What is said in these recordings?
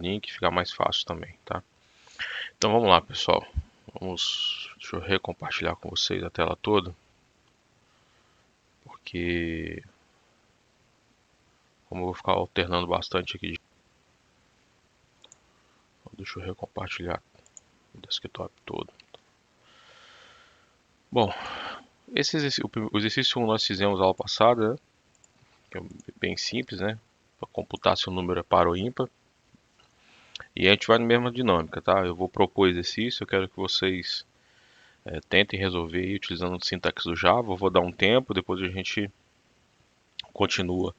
link, fica mais fácil também, tá? Então vamos lá, pessoal. Deixa eu recompartilhar com vocês a tela toda, porque como eu vou ficar alternando bastante aqui, deixa eu recompartilhar o desktop todo. Bom, o exercício 1 nós fizemos aula passada, né? Que é bem simples, né? Para computar se o número é par ou ímpar. E a gente vai na mesma dinâmica, tá? Eu vou propor exercício, eu quero que vocês tentem resolver aí, utilizando o sintaxe do Java. Eu vou dar um tempo, depois a gente continua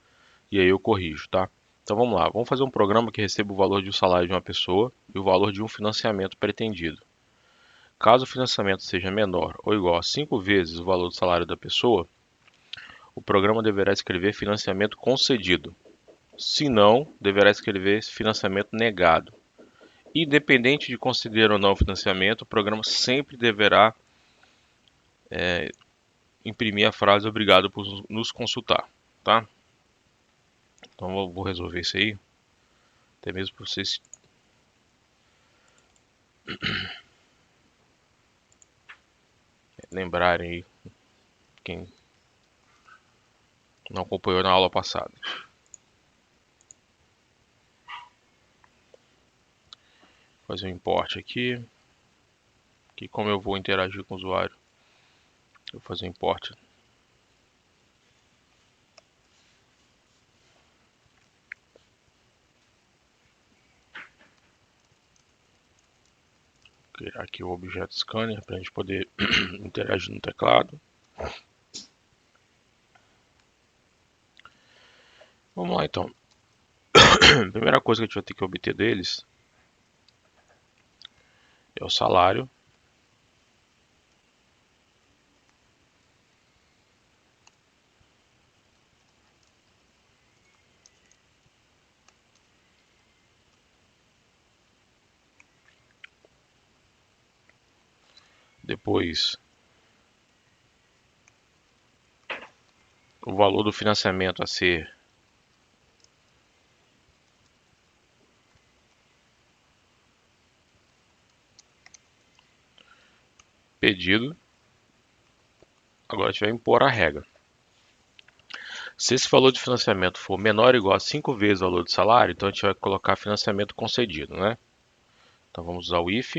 e aí eu corrijo, tá? Então vamos lá, vamos fazer um programa que receba o valor de um salário de uma pessoa e o valor de um financiamento pretendido. Caso o financiamento seja menor ou igual a 5 vezes o valor do salário da pessoa, o programa deverá escrever financiamento concedido. Se não, deverá escrever financiamento negado. Independente de conceder ou não o financiamento, o programa sempre deverá imprimir a frase "obrigado por nos consultar", tá? Então eu vou resolver isso aí, até mesmo para vocês lembrarem aí, quem não acompanhou na aula passada. Vou fazer um import aqui, que como eu vou interagir com o usuário, eu vou fazer um import. Vou criar aqui o objeto scanner para a gente poder interagir no teclado. Vamos lá então. A primeira coisa que a gente vai ter que obter deles é o salário. Depois, o valor do financiamento a ser pedido. Agora a gente vai impor a regra. Se esse valor de financiamento for menor ou igual a 5 vezes o valor do salário, então a gente vai colocar financiamento concedido, né? Então vamos usar o if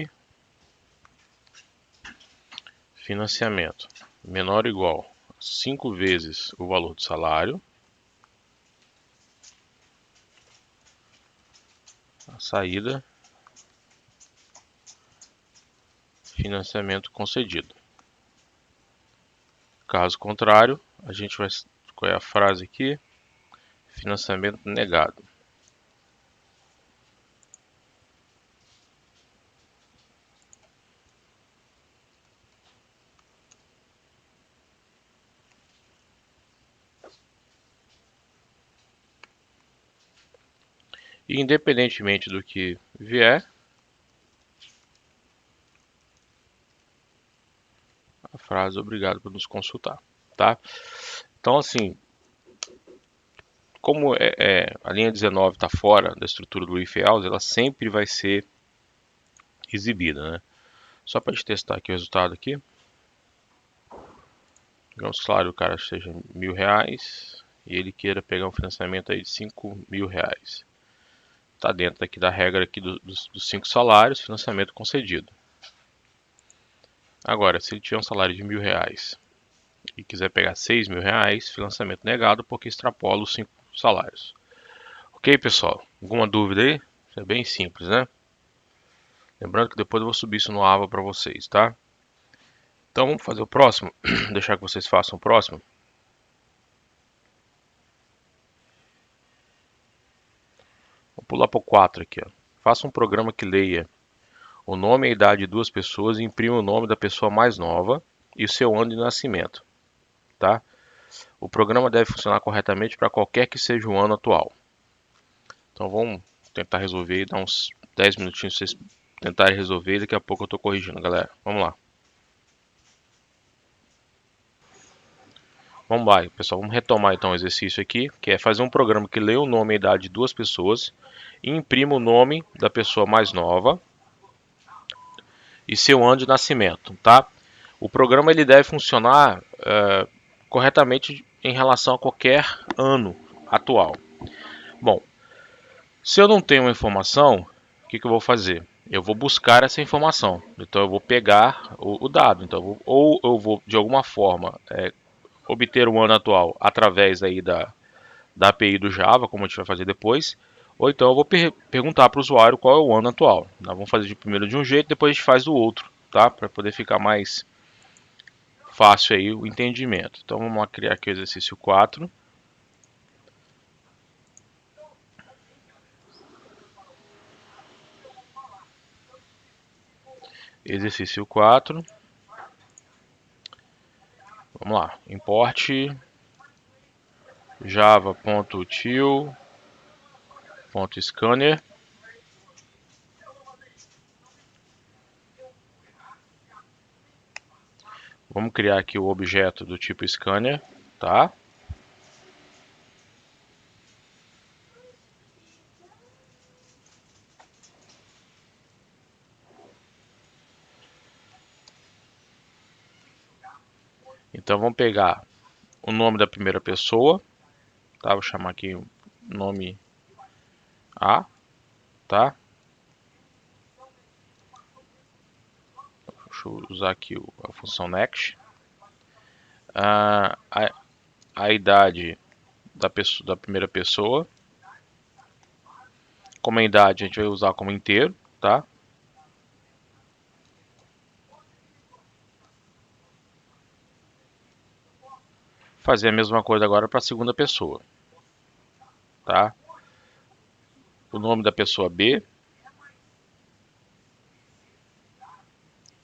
financiamento menor ou igual a 5 vezes o valor do salário. A saída, financiamento concedido. Caso contrário, a gente vai... Qual é a frase aqui? Financiamento negado. E independentemente do que vier, a frase "obrigado por nos consultar", tá? Então assim, como a linha 19 está fora da estrutura do if else, ela sempre vai ser exibida, né? Só para a gente testar aqui o resultado aqui. Digamos que o salário do cara seja R$1.000 e ele queira pegar um financiamento aí de R$5.000. Está dentro aqui da regra aqui dos 5 salários, financiamento concedido. Agora, se ele tiver um salário de R$1.000 e quiser pegar R$6.000, financiamento negado porque extrapola os 5 salários. Ok, pessoal? Alguma dúvida aí? Isso é bem simples, né? Lembrando que depois eu vou subir isso no Ava para vocês, tá? Então vamos fazer o próximo. Deixar que vocês façam o próximo. Vou pular para o 4 aqui, ó. Faça um programa que leia o nome e a idade de duas pessoas e imprima o nome da pessoa mais nova e o seu ano de nascimento, tá? O programa deve funcionar corretamente para qualquer que seja o ano atual. Então vamos tentar resolver e dar uns 10 minutinhos para vocês tentarem resolver e daqui a pouco eu estou corrigindo, galera. Vamos lá. Vamos lá, pessoal, vamos retomar então o exercício aqui, que é fazer um programa que lê o nome e a idade de duas pessoas e imprima o nome da pessoa mais nova e seu ano de nascimento, tá? O programa ele deve funcionar corretamente em relação a qualquer ano atual. Bom, se eu não tenho uma informação, o que eu vou fazer? Eu vou buscar essa informação. Então eu vou pegar o dado. Então, ou eu vou de alguma forma obter o ano atual através aí da API do Java, como a gente vai fazer depois, ou então eu vou perguntar para o usuário qual é o ano atual. Nós vamos fazer primeiro de um jeito, depois a gente faz do outro, tá? Para poder ficar mais fácil aí o entendimento. Então vamos lá criar aqui o exercício 4. Exercício 4. Vamos lá. Import java.util.scanner. Vamos criar aqui o objeto do tipo scanner, tá? Então vamos pegar o nome da primeira pessoa, tá? Vou chamar aqui o nome A, tá? Deixa eu usar aqui a função next. A idade da primeira pessoa. Como a idade a gente vai usar como inteiro, tá? Fazer a mesma coisa agora para a segunda pessoa, tá? O nome da pessoa B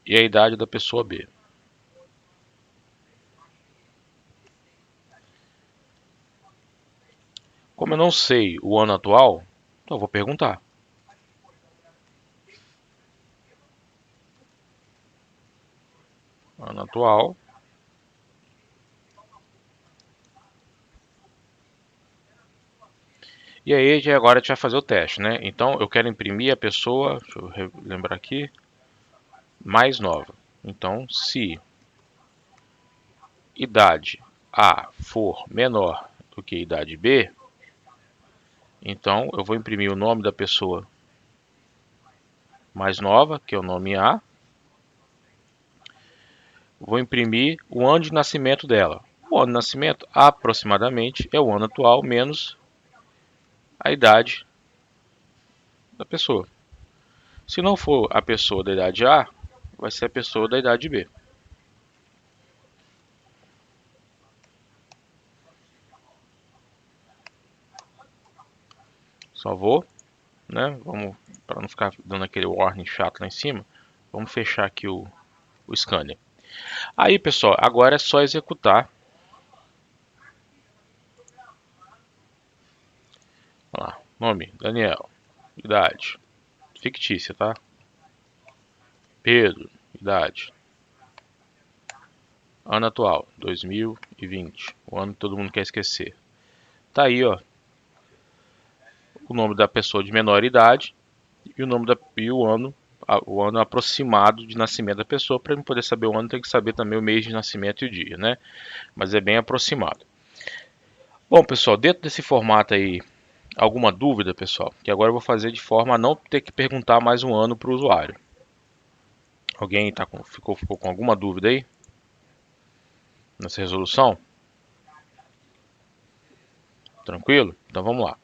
e a idade da pessoa B. Como eu não sei o ano atual, então eu vou perguntar. Ano atual. E aí agora a gente vai fazer o teste, né? Então eu quero imprimir a pessoa, deixa eu lembrar aqui, mais nova. Então se idade A for menor do que idade B, então eu vou imprimir o nome da pessoa mais nova, que é o nome A. Vou imprimir o ano de nascimento dela. O ano de nascimento aproximadamente é o ano atual menos a idade da pessoa. Se não for a pessoa da idade A, vai ser a pessoa da idade B. Só vou, né? Vamos, para não ficar dando aquele warning chato lá em cima, vamos fechar aqui o scanner. Aí, pessoal, agora é só executar. Olha lá, nome, Daniel, idade, fictícia, tá? Pedro, idade, ano atual, 2020, o ano que todo mundo quer esquecer. Tá aí, ó, o nome da pessoa de menor idade e o ano aproximado de nascimento da pessoa. Para poder saber o ano, tem que saber também o mês de nascimento e o dia, né? Mas é bem aproximado. Bom, pessoal, dentro desse formato aí, alguma dúvida, pessoal? Que agora eu vou fazer de forma a não ter que perguntar mais um ano para o usuário. Alguém ficou com alguma dúvida aí nessa resolução? Tranquilo? Então vamos lá.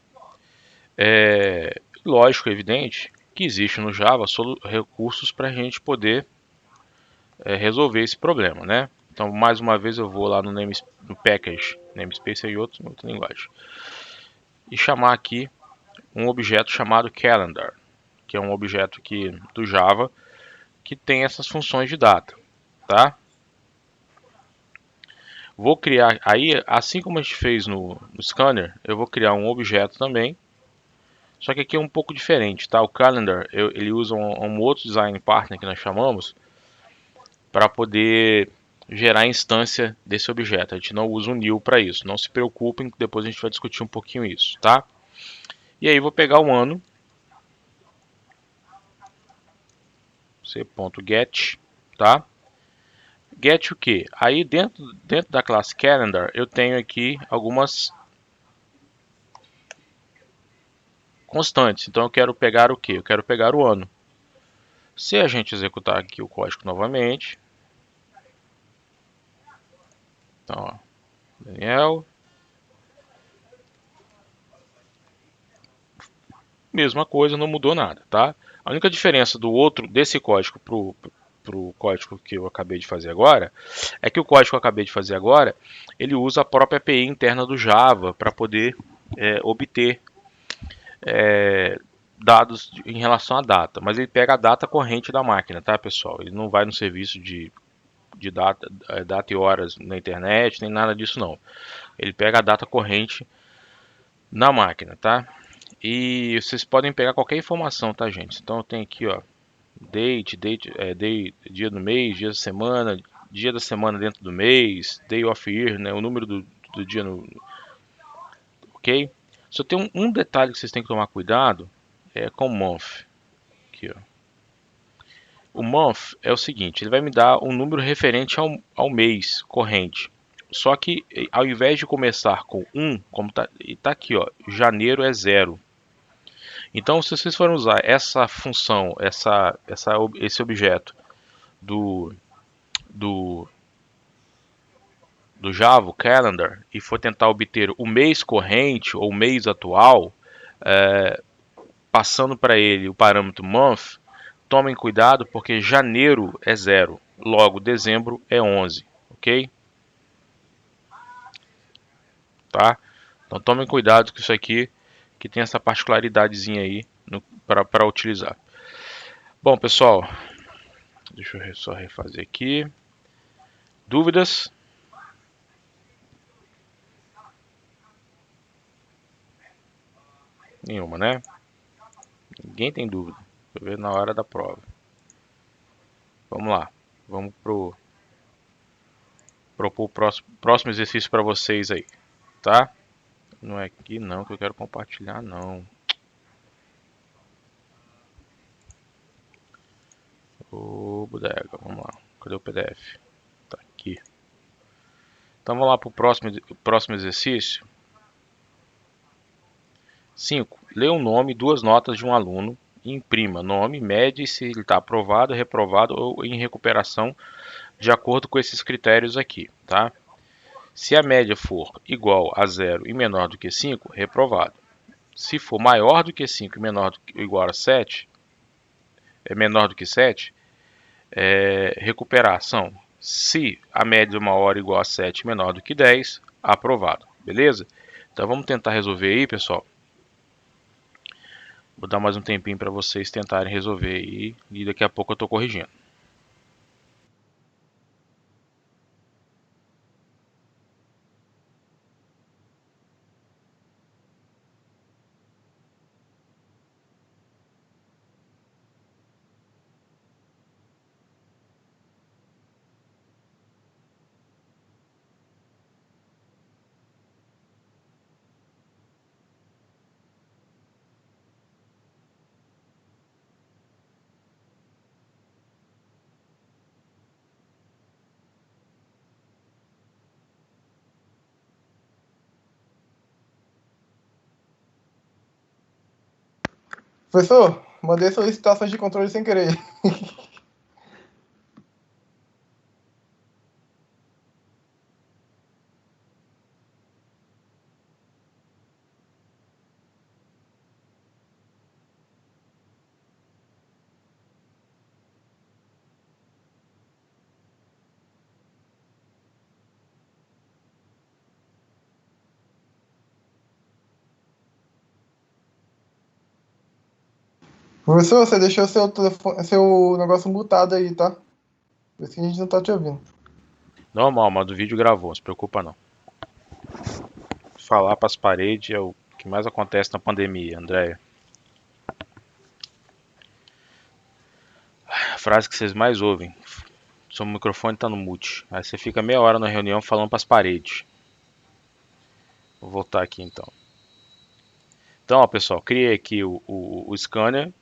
Lógico, evidente, que existe no Java recursos para a gente poder resolver esse problema, né? Então, mais uma vez, eu vou lá no package, namespace é outra linguagem, e chamar aqui um objeto chamado calendar, que é um objeto do Java que tem essas funções de data, tá? Vou criar, aí, assim como a gente fez no scanner, eu vou criar um objeto também, só que aqui é um pouco diferente, tá? O calendar, ele usa um outro design partner que nós chamamos, para poder gerar instância desse objeto. A gente não usa o new para isso. Não se preocupem, depois a gente vai discutir um pouquinho isso, tá? E aí vou pegar o ano, c.get, tá? Get o que? Aí dentro da classe calendar eu tenho aqui algumas constantes. Então eu quero pegar o que? Eu quero pegar o ano. Se a gente executar aqui o código novamente, então, ó, Daniel, mesma coisa, não mudou nada, tá? A única diferença desse código pro código que eu acabei de fazer agora, é que o código que eu acabei de fazer agora, ele usa a própria API interna do Java para poder obter dados em relação à data, mas ele pega a data corrente da máquina, tá, pessoal? Ele não vai no serviço de data e horas na internet, nem nada disso não. Ele pega a data corrente na máquina, tá? E vocês podem pegar qualquer informação, tá, gente? Então eu tenho aqui, ó, dia do mês, dia da semana dentro do mês, day of year, né, o número do dia ok? Só tem um detalhe que vocês têm que tomar cuidado, com o month, aqui, ó. O month é o seguinte, ele vai me dar um número referente ao mês corrente. Só que ao invés de começar com 1, como tá aqui, ó, janeiro é 0. Então, se vocês forem usar essa função, esse objeto do, do, do Java, o calendar, e for tentar obter o mês corrente ou o mês atual, passando para ele o parâmetro month, tomem cuidado porque janeiro é 0, logo dezembro é 11, ok? Tá? Então tomem cuidado com isso aqui, que tem essa particularidadezinha aí para utilizar. Bom, pessoal, deixa eu só refazer aqui. Dúvidas? Nenhuma, né? Ninguém tem dúvida. Vou ver na hora da prova. Vamos lá. Vamos propor o próximo exercício para vocês aí, tá? Não é aqui não que eu quero compartilhar, não. Ô, bodega, vamos lá. Cadê o PDF? Tá aqui. Então vamos lá para o próximo exercício. 5. Lê o nome e duas notas de um aluno e imprima nome, mede se ele está aprovado, reprovado ou em recuperação de acordo com esses critérios aqui, tá? Se a média for igual a 0 e menor do que 5, reprovado. Se for maior do que 5 e menor do que, igual a 7, menor do que 7, recuperação. Se a média de uma hora igual a 7 e menor do que 10, aprovado. Beleza? Então vamos tentar resolver aí, pessoal. Vou dar mais um tempinho para vocês tentarem resolver aí e daqui a pouco eu estou corrigindo. Professor, mandei solicitações de controle sem querer. Professor, você deixou seu telefone, seu negócio mutado aí, tá? Por isso que a gente não tá te ouvindo. Normal, mas do vídeo gravou, não se preocupa não. Falar para as paredes é o que mais acontece na pandemia, Andréia. A frase que vocês mais ouvem. seu microfone está no mute. Aí você fica meia hora na reunião falando para as paredes. Vou voltar aqui então. Então, ó, pessoal, criei aqui o scanner,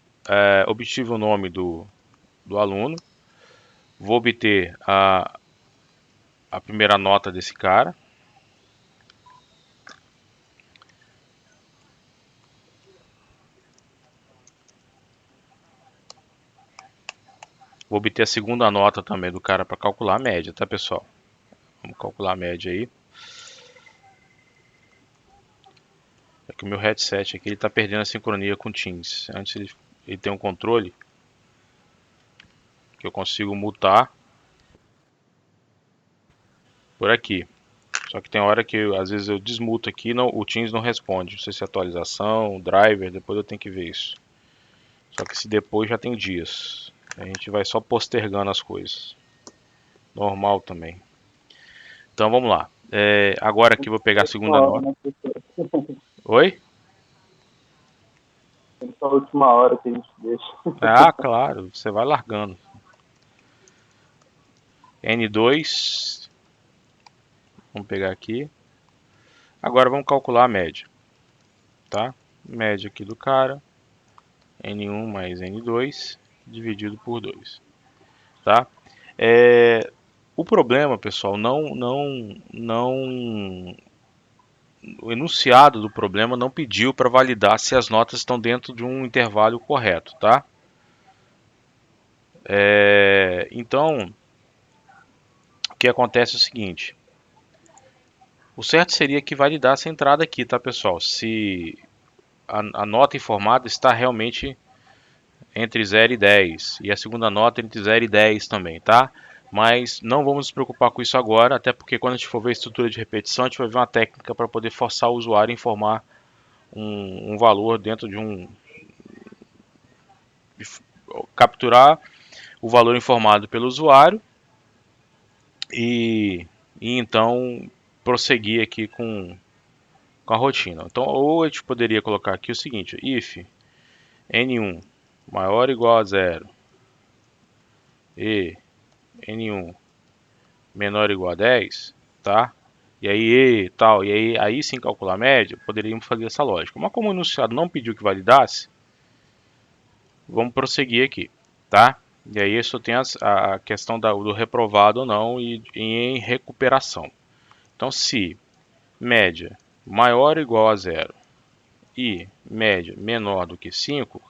obtive o nome do aluno, vou obter a primeira nota desse cara. Vou obter a segunda nota também do cara para calcular a média, tá, pessoal? Vamos calcular a média aí. É que o meu headset aqui ele tá perdendo a sincronia com o Teams. Antes ele tem um controle que eu consigo mutar por aqui. Só que tem hora que às vezes eu desmuto aqui e o Teams não responde. Não sei se é atualização, driver, depois eu tenho que ver isso. Só que se depois já tem dias. A gente vai só postergando as coisas. Normal também. Então vamos lá. Agora aqui eu vou pegar a segunda nota. Oi? Tem só a última hora que a gente deixa. Ah, claro, você vai largando. N2. Vamos pegar aqui. Agora vamos calcular a média. Tá? Média aqui do cara. N1 mais N2 dividido por 2. Tá? O problema, pessoal, o enunciado do problema não pediu para validar se as notas estão dentro de um intervalo correto, tá? Então, o que acontece é o seguinte: o certo seria que validasse a entrada aqui, tá, pessoal? Se a nota informada está realmente entre 0 e 10 e a segunda nota entre 0 e 10 também, tá? Mas não vamos nos preocupar com isso agora, até porque quando a gente for ver a estrutura de repetição, a gente vai ver uma técnica para poder forçar o usuário a informar um valor dentro de capturar o valor informado pelo usuário e então prosseguir aqui com a rotina. Então, ou a gente poderia colocar aqui o seguinte: if n1 maior ou igual a 0 e n1 menor ou igual a 10, tá? E aí tal, e aí sim calcular a média, poderíamos fazer essa lógica. Mas como o enunciado não pediu que validasse, vamos prosseguir aqui, tá? E aí isso tem a questão do reprovado ou não e em recuperação. Então, se média maior ou igual a 0 e média menor do que 5,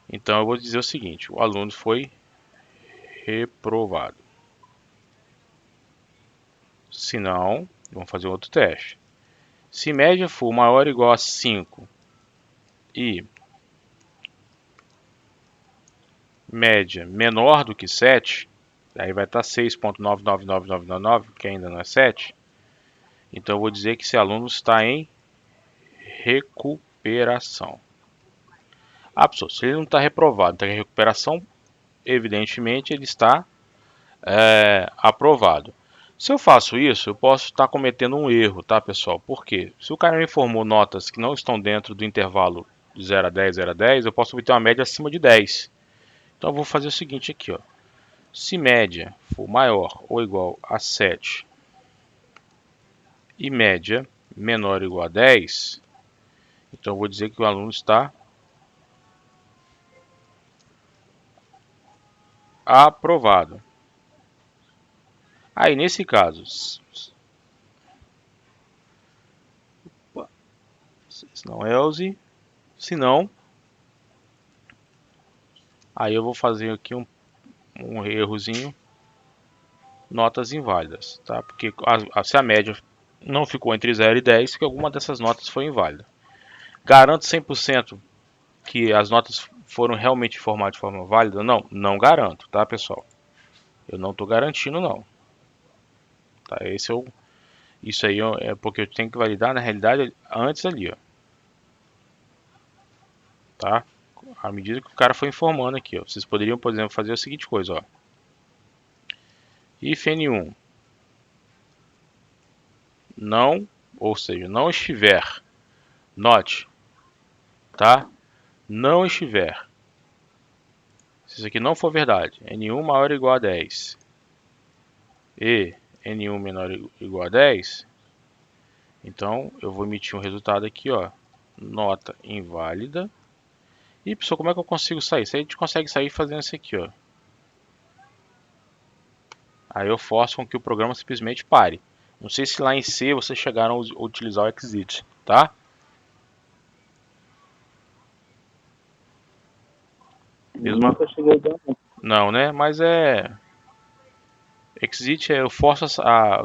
então eu vou dizer o seguinte: o aluno foi reprovado. Se não, vamos fazer outro teste. Se média for maior ou igual a 5 e média menor do que 7, aí vai estar 6.999999, que ainda não é 7. Então eu vou dizer que esse aluno está em recuperação. Ah, pessoal, se ele não está reprovado, está em recuperação, evidentemente ele está aprovado. Se eu faço isso, eu posso estar cometendo um erro, tá, pessoal? Por quê? Se o cara me informou notas que não estão dentro do intervalo de 0 a 10, 0 a 10, eu posso obter uma média acima de 10. Então eu vou fazer o seguinte aqui, ó. Se média for maior ou igual a 7 e média menor ou igual a 10, então eu vou dizer que o aluno está aprovado. Aí nesse caso, se não else, se não, aí eu vou fazer aqui um errozinho, notas inválidas, tá? Porque se a média não ficou entre 0 e 10, que alguma dessas notas foi inválida. Garanto 100% que as notas foram realmente informadas de forma válida? Não, não garanto, tá, pessoal? Eu não estou garantindo, não. Tá? Isso aí é porque eu tenho que validar, na realidade, antes ali, ó. Tá? À medida que o cara foi informando aqui, ó. Vocês poderiam, por exemplo, fazer a seguinte coisa, ó. If N1 não, ou seja, não estiver, note, tá? Não estiver Se isso aqui não for verdade, N1 maior ou igual a 10 e N1 menor ou igual a 10, então eu vou emitir um resultado aqui, ó, nota inválida. E pessoal, como é que eu consigo sair? Isso aí a gente consegue sair fazendo isso aqui, ó. Aí eu forço com que o programa simplesmente pare. Não sei se lá em C vocês chegaram a utilizar o exit, tá? Mesma... Nunca cheguei a dar, não. Não, né? Mas exit eu forço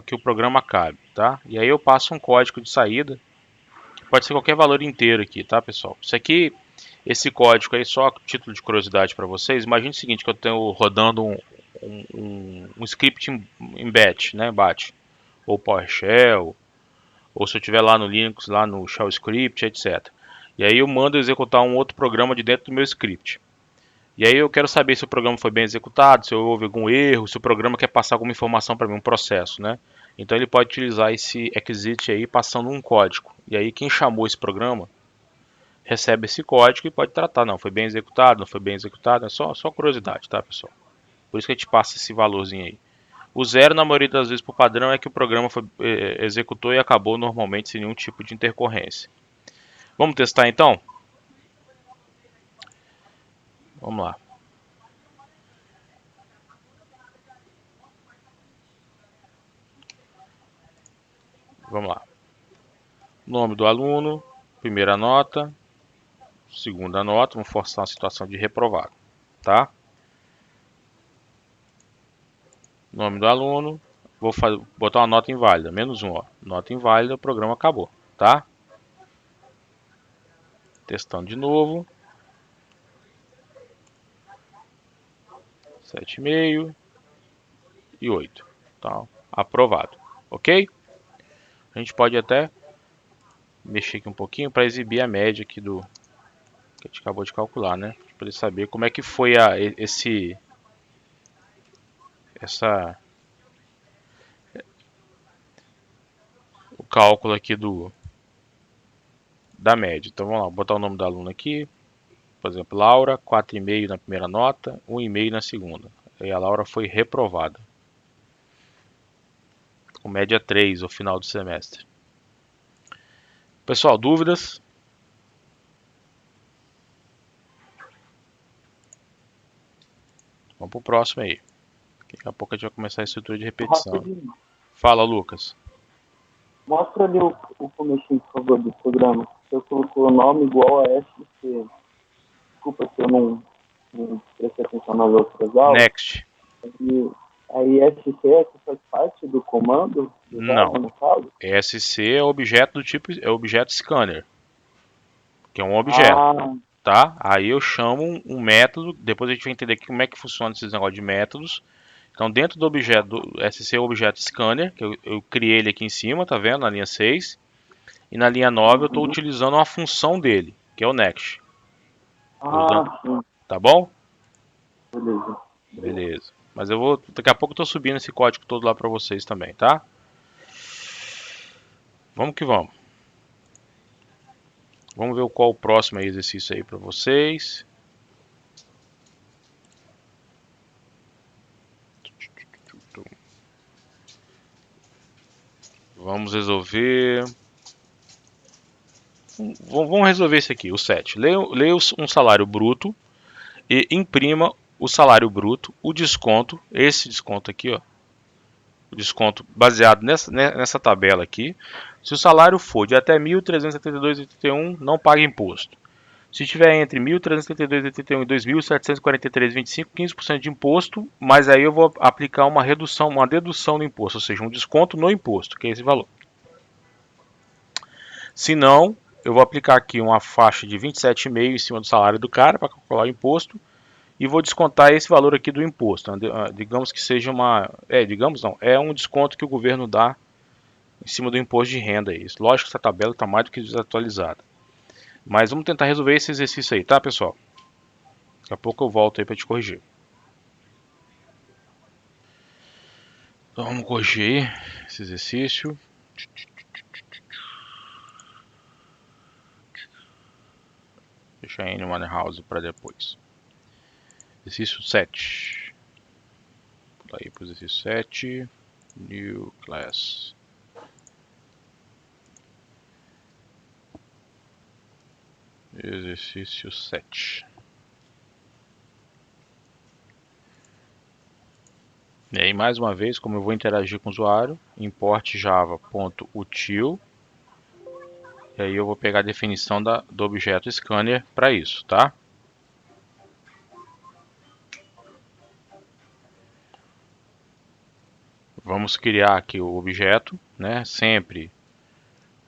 que o programa acabe, tá? E aí eu passo um código de saída, que pode ser qualquer valor inteiro aqui, tá, pessoal? Isso aqui, esse código aí, só a título de curiosidade para vocês. Imagine o seguinte, que eu tenho rodando um script em batch, né? Batch. Ou PowerShell, ou se eu tiver lá no Linux, lá no Shell Script, etc. E aí eu mando executar um outro programa de dentro do meu script. E aí eu quero saber se o programa foi bem executado, se houve algum erro, se o programa quer passar alguma informação para mim, um processo, né? Então ele pode utilizar esse exit aí passando um código. E aí quem chamou esse programa recebe esse código e pode tratar, não, foi bem executado, não foi bem executado, é só curiosidade, tá, pessoal? Por isso que a gente passa esse valorzinho aí. O zero, na maioria das vezes, por padrão, é que o programa executou e acabou normalmente sem nenhum tipo de intercorrência. Vamos testar então? Vamos lá. Vamos lá. Nome do aluno, primeira nota, segunda nota, vamos forçar uma situação de reprovado, tá? Nome do aluno, vou botar uma nota inválida, -1, ó. Nota inválida, o programa acabou, tá? Testando de novo. 7,5 e 8. Tá? Aprovado. Ok? A gente pode até mexer aqui um pouquinho para exibir a média aqui do que a gente acabou de calcular, né? Para ele saber como é que foi o cálculo aqui da média. Então vamos lá, botar o nome da aluna aqui. Por exemplo, Laura, 4,5 na primeira nota, 1,5 na segunda. E a Laura foi reprovada. Com média 3 ao final do semestre. Pessoal, dúvidas? Vamos pro próximo aí. Daqui a pouco a gente vai começar a estrutura de repetição. Rapidinho. Fala, Lucas. Mostra ali o comecinho, por favor, do programa. Eu coloquei o nome igual a SC. Desculpa se eu não prestei atenção nas outras aulas. Next. E aí SC é que faz parte do comando do Não. Java, no caso? ESC é objeto do tipo, é objeto scanner, que é um objeto, Ah, tá? Aí eu chamo um método, depois a gente vai entender como é que funciona esses negócios de métodos. Então dentro do objeto, do SC é o objeto scanner, que eu criei ele aqui em cima, tá vendo? Na linha 6. E na linha 9 eu estou utilizando uma função dele, que é o next. sim, Tá bom? beleza. Beleza. Mas eu vou, daqui a pouco eu tô subindo esse código todo lá para vocês também, tá? Vamos que vamos. Vamos ver qual o próximo exercício aí para vocês. Vamos resolver. Vamos resolver esse aqui, o 7. Leia um salário bruto e imprima o salário bruto, o desconto, esse desconto aqui, ó. O desconto baseado nessa tabela aqui. Se o salário for de até 1.372,81, não paga imposto. Se estiver entre 1.372,81 e 2.743,25, 15% de imposto, mas aí eu vou aplicar uma redução, uma dedução do imposto, ou seja, um desconto no imposto, que é esse valor. Se não, eu vou aplicar aqui uma faixa de 27,5 em cima do salário do cara para calcular o imposto e vou descontar esse valor aqui do imposto. Digamos que seja digamos não, é um desconto que o governo dá em cima do imposto de renda. Isso. Lógico que essa tabela está mais do que desatualizada. Mas vamos tentar resolver esse exercício aí, tá, pessoal? Daqui a pouco eu volto aí para te corrigir. Então vamos corrigir esse exercício. Deixa a N1 House para depois. Exercício 7. Vou aí para o exercício 7. New class. Exercício 7. E aí, mais uma vez, como eu vou interagir com o usuário, import java.util. E aí eu vou pegar a definição do objeto scanner para isso, tá? Vamos criar aqui o objeto, né? Sempre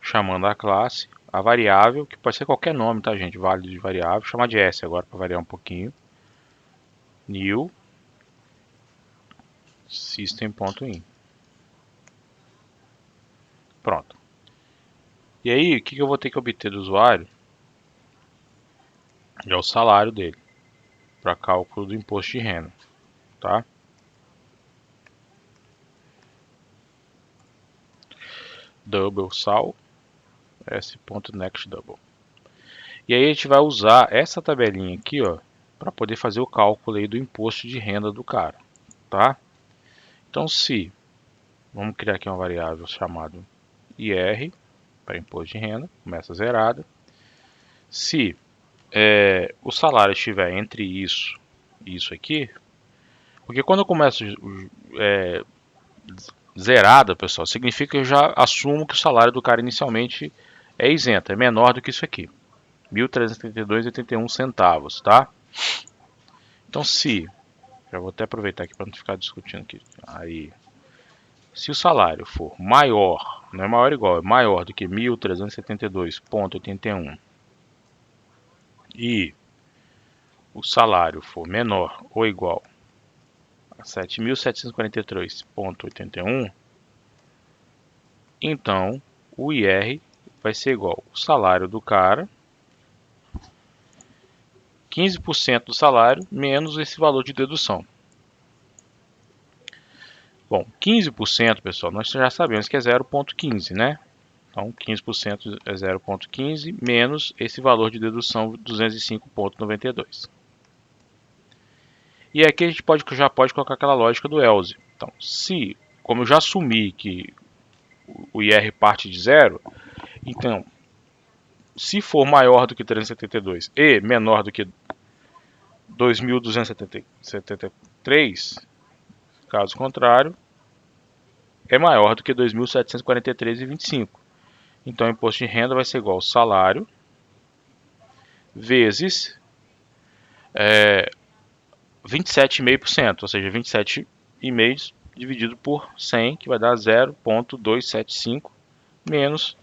chamando a classe, a variável, que pode ser qualquer nome, tá, gente? Válido de variável. Vou chamar de S agora para variar um pouquinho. New system.in. Pronto. E aí, o que eu vou ter que obter do usuário? É o salário dele, para cálculo do imposto de renda, tá? Double sal s.nextDouble. E aí a gente vai usar essa tabelinha aqui, ó, para poder fazer o cálculo aí do imposto de renda do cara, tá? Então se vamos criar aqui uma variável chamada IR para imposto de renda, começa zerada. Se o salário estiver entre isso e isso aqui, porque quando eu começo zerada, pessoal, significa que eu já assumo que o salário do cara inicialmente é isento, é menor do que isso aqui, R$ 1.332,81, tá? Então se, já vou até aproveitar aqui para não ficar discutindo aqui, aí, se o salário for maior, não é maior ou igual, é maior do que 1.372,81 e o salário for menor ou igual a 7.743,81, então o IR vai ser igual ao salário do cara, 15% do salário menos esse valor de dedução. Bom, 15%, pessoal, nós já sabemos que é 0,15, né? Então, 15% é 0,15 menos esse valor de dedução 205,92. E aqui a gente já pode colocar aquela lógica do else. Então, como eu já assumi que o IR parte de zero, então, se for maior do que 372 e menor do que 2.273, caso contrário, é maior do que 2.743,25. Então, o imposto de renda vai ser igual ao salário vezes 27,5%, ou seja, 27,5% dividido por 100, que vai dar 0,275 menos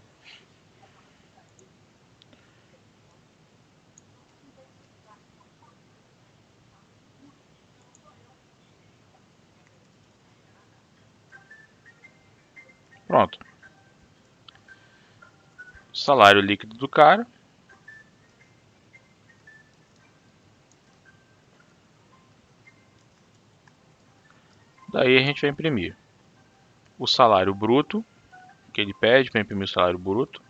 pronto. Salário líquido do cara. Daí a gente vai imprimir o salário bruto, que ele pede para imprimir o salário bruto.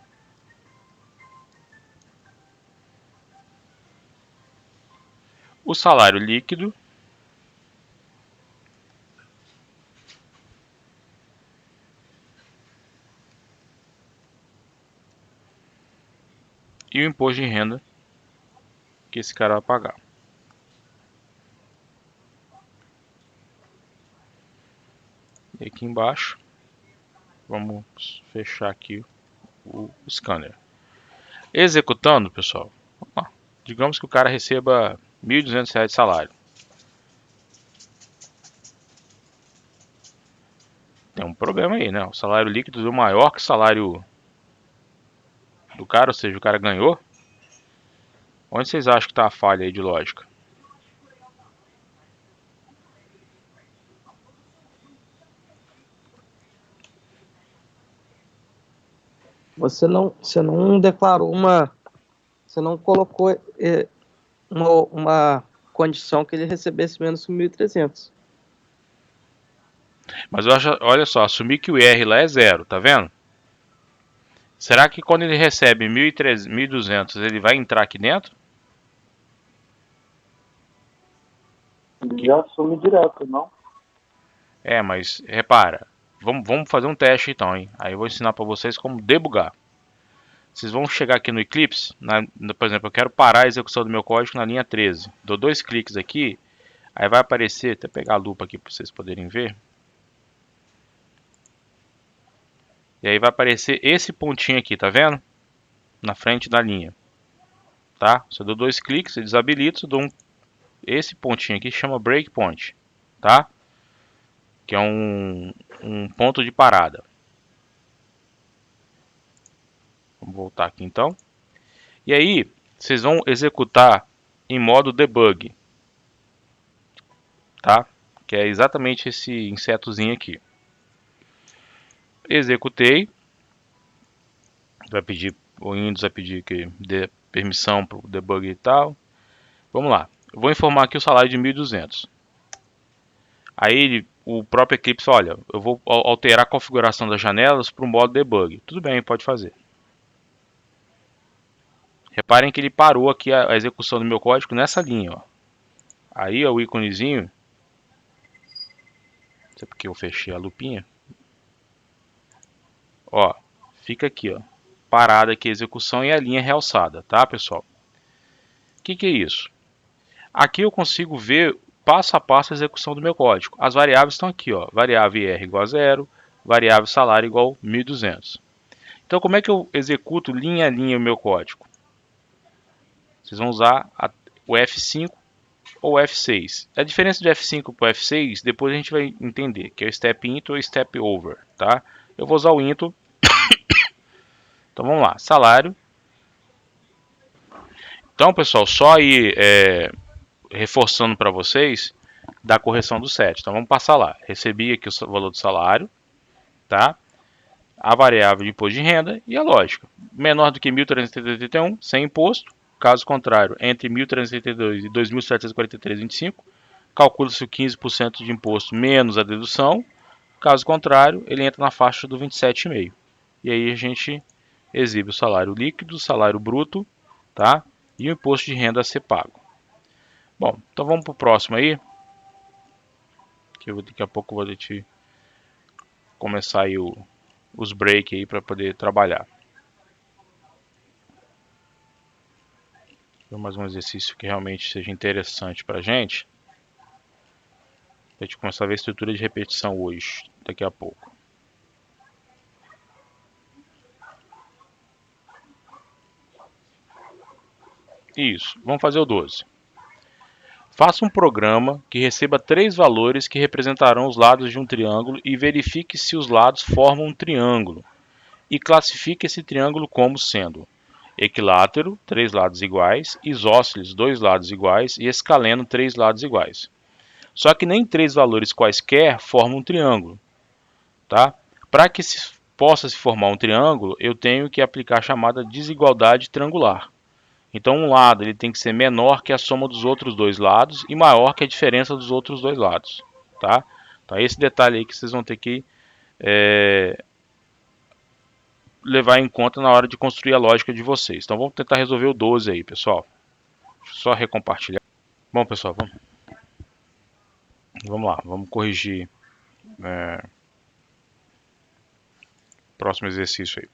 O salário líquido. E o imposto de renda que esse cara vai pagar. E aqui embaixo, vamos fechar aqui o scanner. Executando, pessoal, digamos que o cara receba R$ 1.200 de salário. Tem um problema aí, né? O salário líquido é maior que o salário do cara, ou seja, o cara ganhou. Onde vocês acham que está a falha aí de lógica? Você não declarou você não colocou uma condição que ele recebesse menos que 1.300. Mas eu acho, olha só, assumir que o IR lá é zero, tá vendo? Será que quando ele recebe 1.200 ele vai entrar aqui dentro? Ele já assume direto, não? É, mas repara, vamos fazer um teste então, hein? Aí eu vou ensinar para vocês como debugar. Vocês vão chegar aqui no Eclipse, por exemplo, eu quero parar a execução do meu código na linha 13. Dou dois cliques aqui, aí vai aparecer, até pegar a lupa aqui para vocês poderem ver. E aí vai aparecer esse pontinho aqui, tá vendo? Na frente da linha, tá? Se eu dou dois cliques, eu desabilito, esse pontinho aqui chama breakpoint, tá? Que é um ponto de parada. Vamos voltar aqui então. E aí, vocês vão executar em modo debug, tá? Que é exatamente esse insetozinho aqui. Executei. Vai pedir, o Windows vai pedir que dê permissão para o debug e tal. Vamos lá. Eu vou informar aqui o salário de 1.200. Aí o próprio Eclipse, olha, eu vou alterar a configuração das janelas para o modo debug. Tudo bem, pode fazer. Reparem que ele parou aqui a execução do meu código nessa linha, ó. Aí ó, o íconezinho, não sei porque eu fechei a lupinha. Ó, fica aqui, ó, parada aqui a execução e a linha realçada, tá, pessoal? O que é isso? Aqui eu consigo ver passo a passo a execução do meu código. As variáveis estão aqui, ó, variável IR igual a 0, variável salário igual a 1.200. Então como é que eu executo linha a linha o meu código? Vocês vão usar o F5 ou F6. A diferença de F5 para F6, depois a gente vai entender, que é o step into ou step over, tá? Eu vou usar o into. Então vamos lá, salário. Então, pessoal, só aí reforçando para vocês da correção do set. Então vamos passar lá. Recebi aqui o valor do salário, tá? A variável de imposto de renda e a lógica. Menor do que 1.381, sem imposto. Caso contrário, entre 1.382 e 2.743,25, calcula-se o 15% de imposto menos a dedução. Caso contrário, ele entra na faixa do 27,5. E aí a gente exibe o salário líquido, o salário bruto, tá? E o imposto de renda a ser pago. Bom, então vamos para o próximo aí. Que daqui a pouco eu vou te começar aí os break aí para poder trabalhar. Mais um exercício que realmente seja interessante para a gente. A gente começar a ver a estrutura de repetição hoje, daqui a pouco. Isso, vamos fazer o 12. Faça um programa que receba três valores que representarão os lados de um triângulo e verifique se os lados formam um triângulo. E classifique esse triângulo como sendo equilátero, três lados iguais, isósceles, dois lados iguais e escaleno, três lados iguais. Só que nem três valores quaisquer formam um triângulo, tá? Para que possa se formar um triângulo, eu tenho que aplicar a chamada desigualdade triangular. Então um lado ele tem que ser menor que a soma dos outros dois lados e maior que a diferença dos outros dois lados, tá? Então é esse detalhe aí que vocês vão ter que levar em conta na hora de construir a lógica de vocês. Então vamos tentar resolver o 12 aí, pessoal. Deixa eu só recompartilhar. Bom, pessoal, vamos lá, vamos corrigir o próximo exercício aí.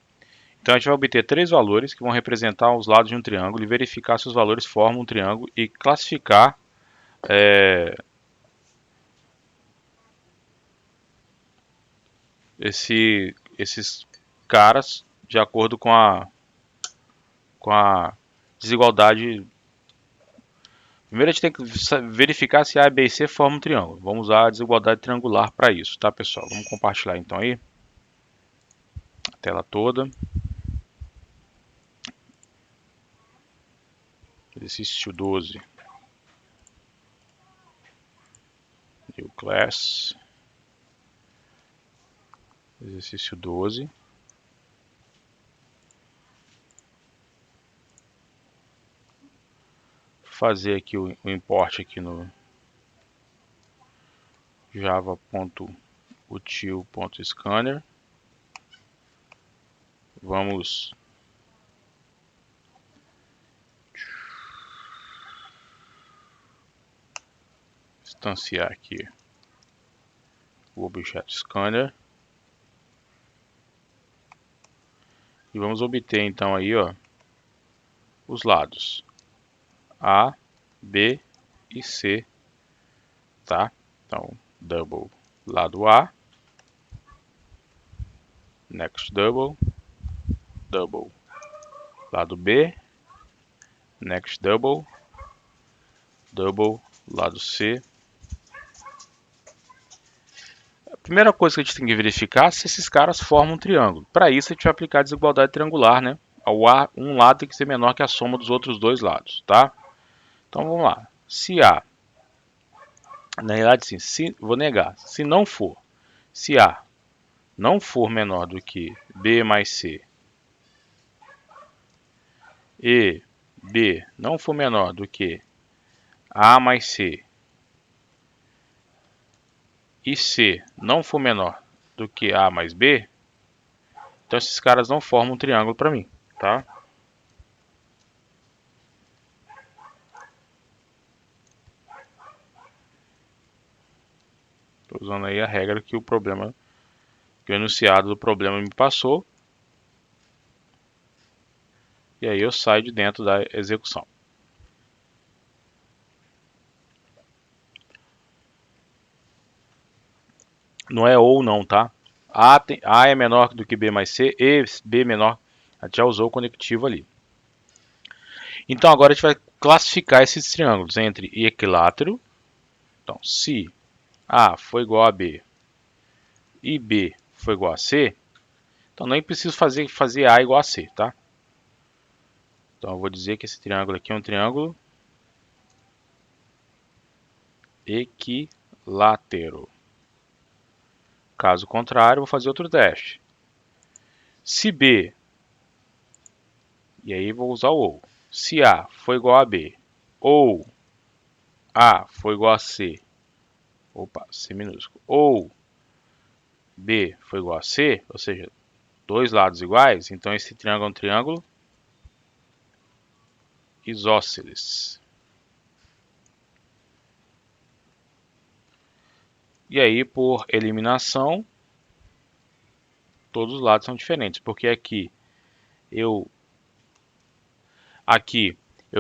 Então a gente vai obter três valores que vão representar os lados de um triângulo e verificar se os valores formam um triângulo e classificar esses caras de acordo com a desigualdade. Primeiro a gente tem que verificar se A, B e C formam um triângulo. Vamos usar a desigualdade triangular para isso, tá, pessoal? Vamos compartilhar então aí a tela toda. Exercício 12. New class. Exercício 12. Fazer aqui o import aqui no java.util.scanner. Vamos instanciar aqui o objeto scanner. E vamos obter então aí, ó, os lados A, B e C, tá? Então, double lado A, next double, double lado B, next double, double lado C. A primeira coisa que a gente tem que verificar é se esses caras formam um triângulo. Para isso a gente vai aplicar a desigualdade triangular, né? Um lado tem que ser menor que a soma dos outros dois lados, tá? Então vamos lá. Se A, na realidade sim, vou negar. Se não for, se A não for menor do que B mais C e B não for menor do que A mais C e C não for menor do que A mais B, então esses caras não formam um triângulo para mim, tá? Estou usando aí a regra que que o enunciado do problema me passou. E aí eu saio de dentro da execução. Não é ou não, tá? A é menor do que B mais C e B menor. A gente já usou o conectivo ali. Então agora a gente vai classificar esses triângulos entre equilátero. Então, se A foi igual a B e B foi igual a C, então nem preciso fazer A igual a C, tá? Então eu vou dizer que esse triângulo aqui é um triângulo equilátero. Caso contrário, vou fazer outro teste. Se B, e aí vou usar o ou. Se A foi igual a B, ou A foi igual a C, opa, C minúsculo, ou B foi igual a C, ou seja, dois lados iguais, então esse triângulo é um triângulo isósceles. E aí, por eliminação, todos os lados são diferentes, porque aqui eu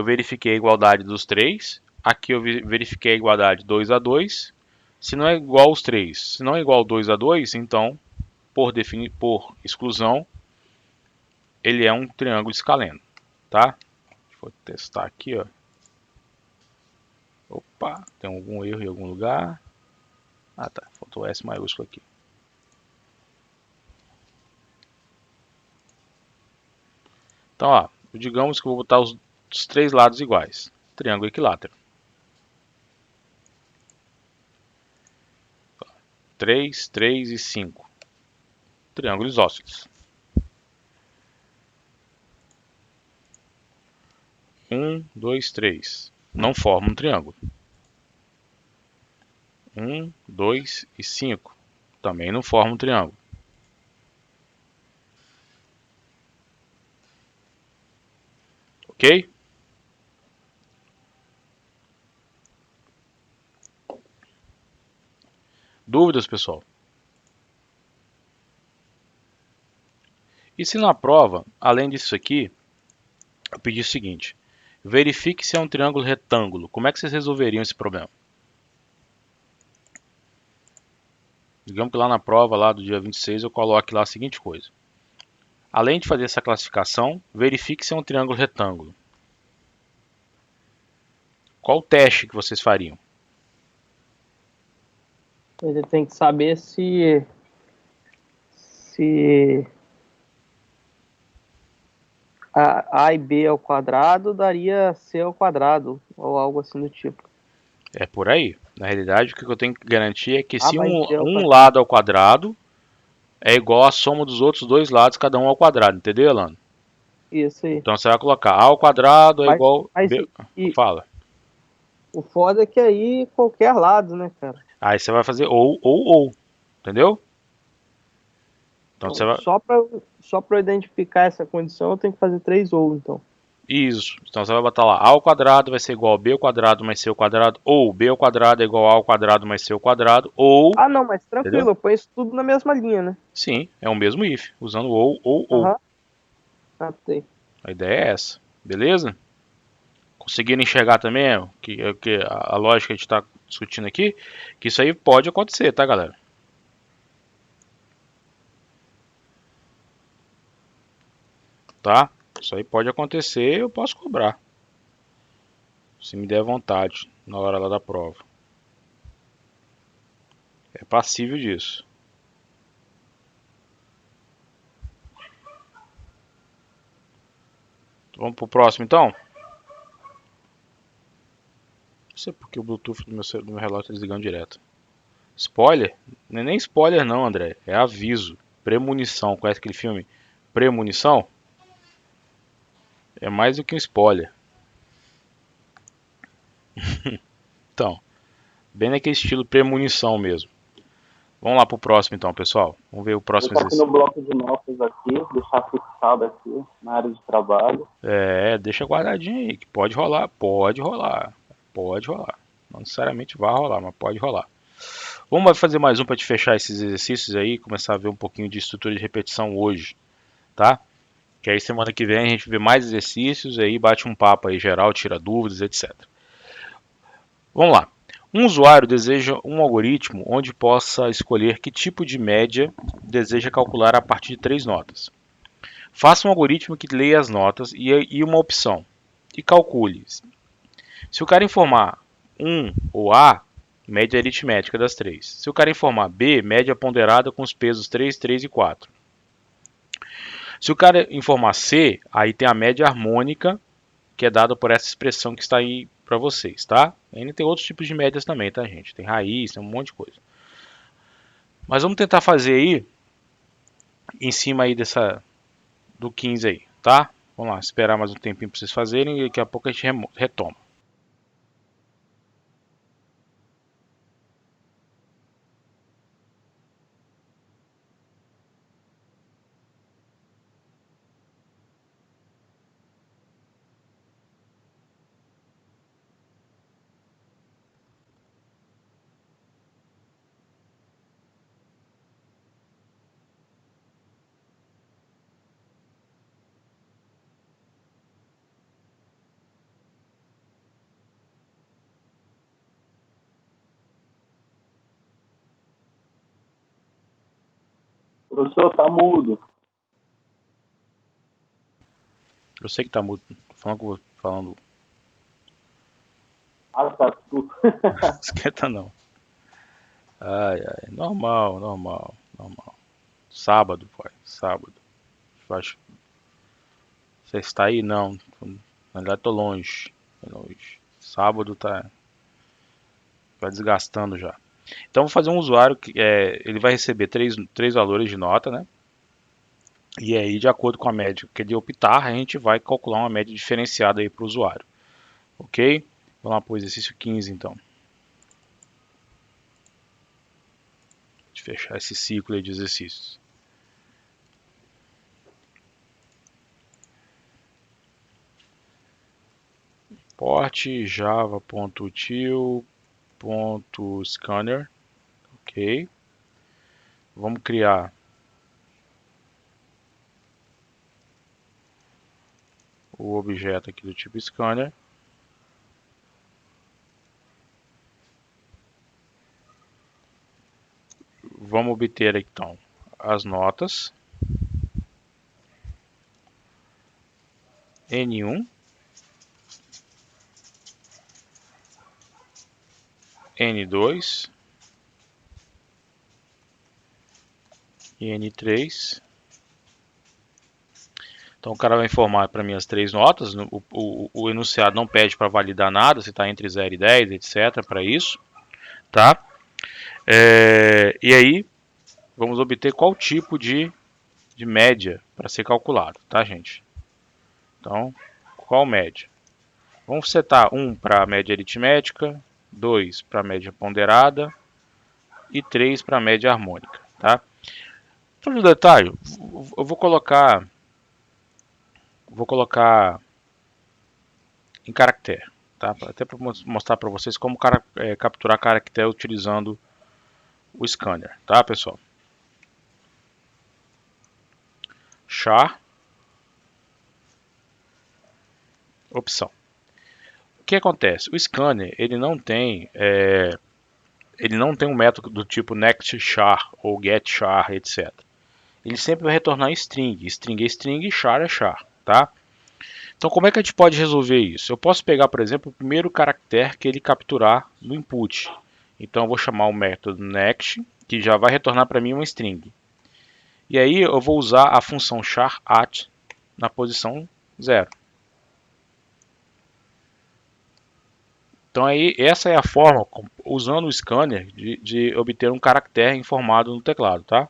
verifiquei a igualdade dos três, aqui eu verifiquei a igualdade 2 a 2. Se não é igual aos 3, se não é igual 2 a 2, então, por exclusão, ele é um triângulo escaleno, tá? Vou testar aqui, ó. Opa, tem algum erro em algum lugar? Ah, tá, faltou S maiúsculo aqui. Então, ó, digamos que eu vou botar os três lados iguais. Triângulo equilátero. 3, 3 e 5. Triângulo isósceles. 1, 2, 3. Não forma um triângulo. 1, 2 e 5. Também não forma um triângulo. Ok? Dúvidas, pessoal? E se na prova, além disso aqui, eu pedi o seguinte: verifique se é um triângulo retângulo. Como é que vocês resolveriam esse problema? Digamos que lá na prova, lá do dia 26, eu coloque lá a seguinte coisa. Além de fazer essa classificação, verifique se é um triângulo retângulo. Qual o teste que vocês fariam? Ele tem que saber se a e B ao quadrado daria C ao quadrado, ou algo assim do tipo. É por aí. Na realidade, o que eu tenho que garantir é que se mais B ao um quadrado. lado ao quadrado é igual à soma dos outros dois lados, cada um ao quadrado. Entendeu, Elano? Isso aí. Então você vai colocar A ao quadrado é Mas- igual... mas B... e- Fala. O foda é que aí qualquer lado, né, cara? Aí você vai fazer ou. Entendeu? Então você vai... Só pra eu identificar essa condição, eu tenho que fazer 3 ou, então. Isso. Então você vai botar lá a ao quadrado vai ser igual a b ao quadrado mais c ao quadrado, ou b ao quadrado é igual a ao quadrado mais c ao quadrado, ou... Ah, não, mas Entendeu? tranquilo, eu ponho isso tudo na mesma linha, né? Sim, é o mesmo if, usando ou. Aham. Captei. A ideia é essa, beleza? Conseguiram enxergar também que a lógica que a gente está discutindo aqui? Que isso aí pode acontecer, tá, galera? Tá? Isso aí pode acontecer, eu posso cobrar. Se me der vontade, na hora lá da prova. É passível disso. Vamos pro próximo então? Não sei porque o Bluetooth do meu relógio está desligando direto. Spoiler? Não é nem spoiler não, André. É aviso. Premonição. Conhece aquele filme? Premonição? É mais do que um spoiler. Então, bem naquele estilo premonição mesmo. Vamos lá pro próximo então, pessoal. Vamos ver o próximo Deixar aqui no exercício. bloco de notas aqui, deixar fixado aqui na área de trabalho. Deixa guardadinho aí, que pode rolar, pode rolar. Pode rolar. Não necessariamente vai rolar, mas pode rolar. Vamos fazer mais um para te fechar esses exercícios aí, começar a ver um pouquinho de estrutura de repetição hoje, tá? Que aí semana que vem a gente vê mais exercícios, aí bate um papo aí geral, tira dúvidas, etc. Vamos lá. Um usuário deseja um algoritmo onde possa escolher que tipo de média deseja calcular a partir de 3 notas. Faça um algoritmo que leia as notas e uma opção e calcule. Se o cara informar 1 ou A, média aritmética das 3. Se o cara informar B, média ponderada com os pesos 3, 3 e 4. Se o cara informar C, aí tem a média harmônica, que é dada por essa expressão que está aí para vocês, tá? Ainda tem outros tipos de médias também, tá, gente? Tem raiz, tem um monte de coisa. Mas vamos tentar fazer aí, em cima aí do 15 aí, tá? Vamos lá, esperar mais um tempinho para vocês fazerem e daqui a pouco a gente retoma. Professor, tá mudo. Eu sei que tá mudo, falando Ah, tá tudo. esquenta não. Ai, ai, normal. Sábado, pai, sábado. Acho, você está aí? Não, na verdade tô longe, Sábado tá desgastando já. Então vou fazer um usuário que ele vai receber três valores de nota, né? E aí, de acordo com a média que ele optar, a gente vai calcular uma média diferenciada aí para o usuário. Ok? Vamos lá para o exercício 15, então. De fechar esse ciclo aí de exercícios. Porte java.util.scanner. Ok. Vamos criar o objeto aqui do tipo scanner. Vamos obter então as notas N1, N2 e N3. Então o cara vai informar para mim as três notas. O enunciado não pede para validar nada, se está entre 0 e 10, etc. para isso, tá? E aí vamos obter qual tipo de média para ser calculado, tá, gente? Então, qual média? Vamos setar 1 para a média aritmética, 2 para a média ponderada e 3 para a média harmônica, tá? Então, no detalhe, eu vou colocar em caractere, tá? Até para mostrar para vocês como capturar caractere utilizando o scanner, tá, pessoal? Char, opção. O que acontece? O scanner ele não tem um método do tipo next char ou get char, etc. Ele sempre vai retornar string. String é string, char é char, tá? Então como é que a gente pode resolver isso? Eu posso pegar, por exemplo, o primeiro caractere que ele capturar no input. Então eu vou chamar o método next, que já vai retornar para mim uma string. E aí eu vou usar a função char at na posição 0. Então aí essa é a forma, usando o scanner, de obter um caractere informado no teclado, tá?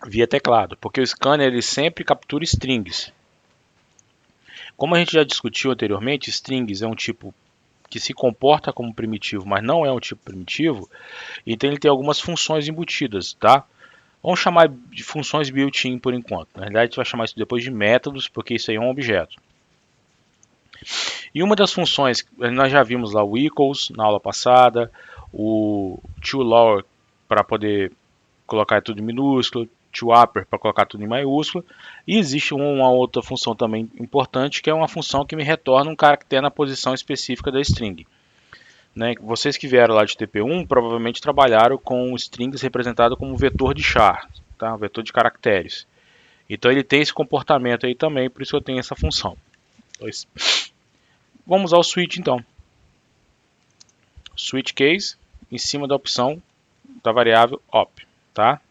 Via teclado, porque o scanner ele sempre captura strings. Como a gente já discutiu anteriormente, strings é um tipo que se comporta como primitivo, mas não é um tipo primitivo, então ele tem algumas funções embutidas, tá? Vamos chamar de funções built-in por enquanto. Na realidade, a gente vai chamar isso depois de métodos, porque isso aí é um objeto. E uma das funções, nós já vimos lá o equals na aula passada, o toLower para poder colocar tudo em minúsculo, toUpper para colocar tudo em maiúsculo, e existe uma outra função também importante, que é uma função que me retorna um caractere na posição específica da string. Né? Vocês que vieram lá de TP1 provavelmente trabalharam com strings representado como vetor de char, tá? Vetor de caracteres. Então ele tem esse comportamento aí também, por isso eu tenho essa função. Vamos ao switch então. Switch case em cima da opção da variável op, tá?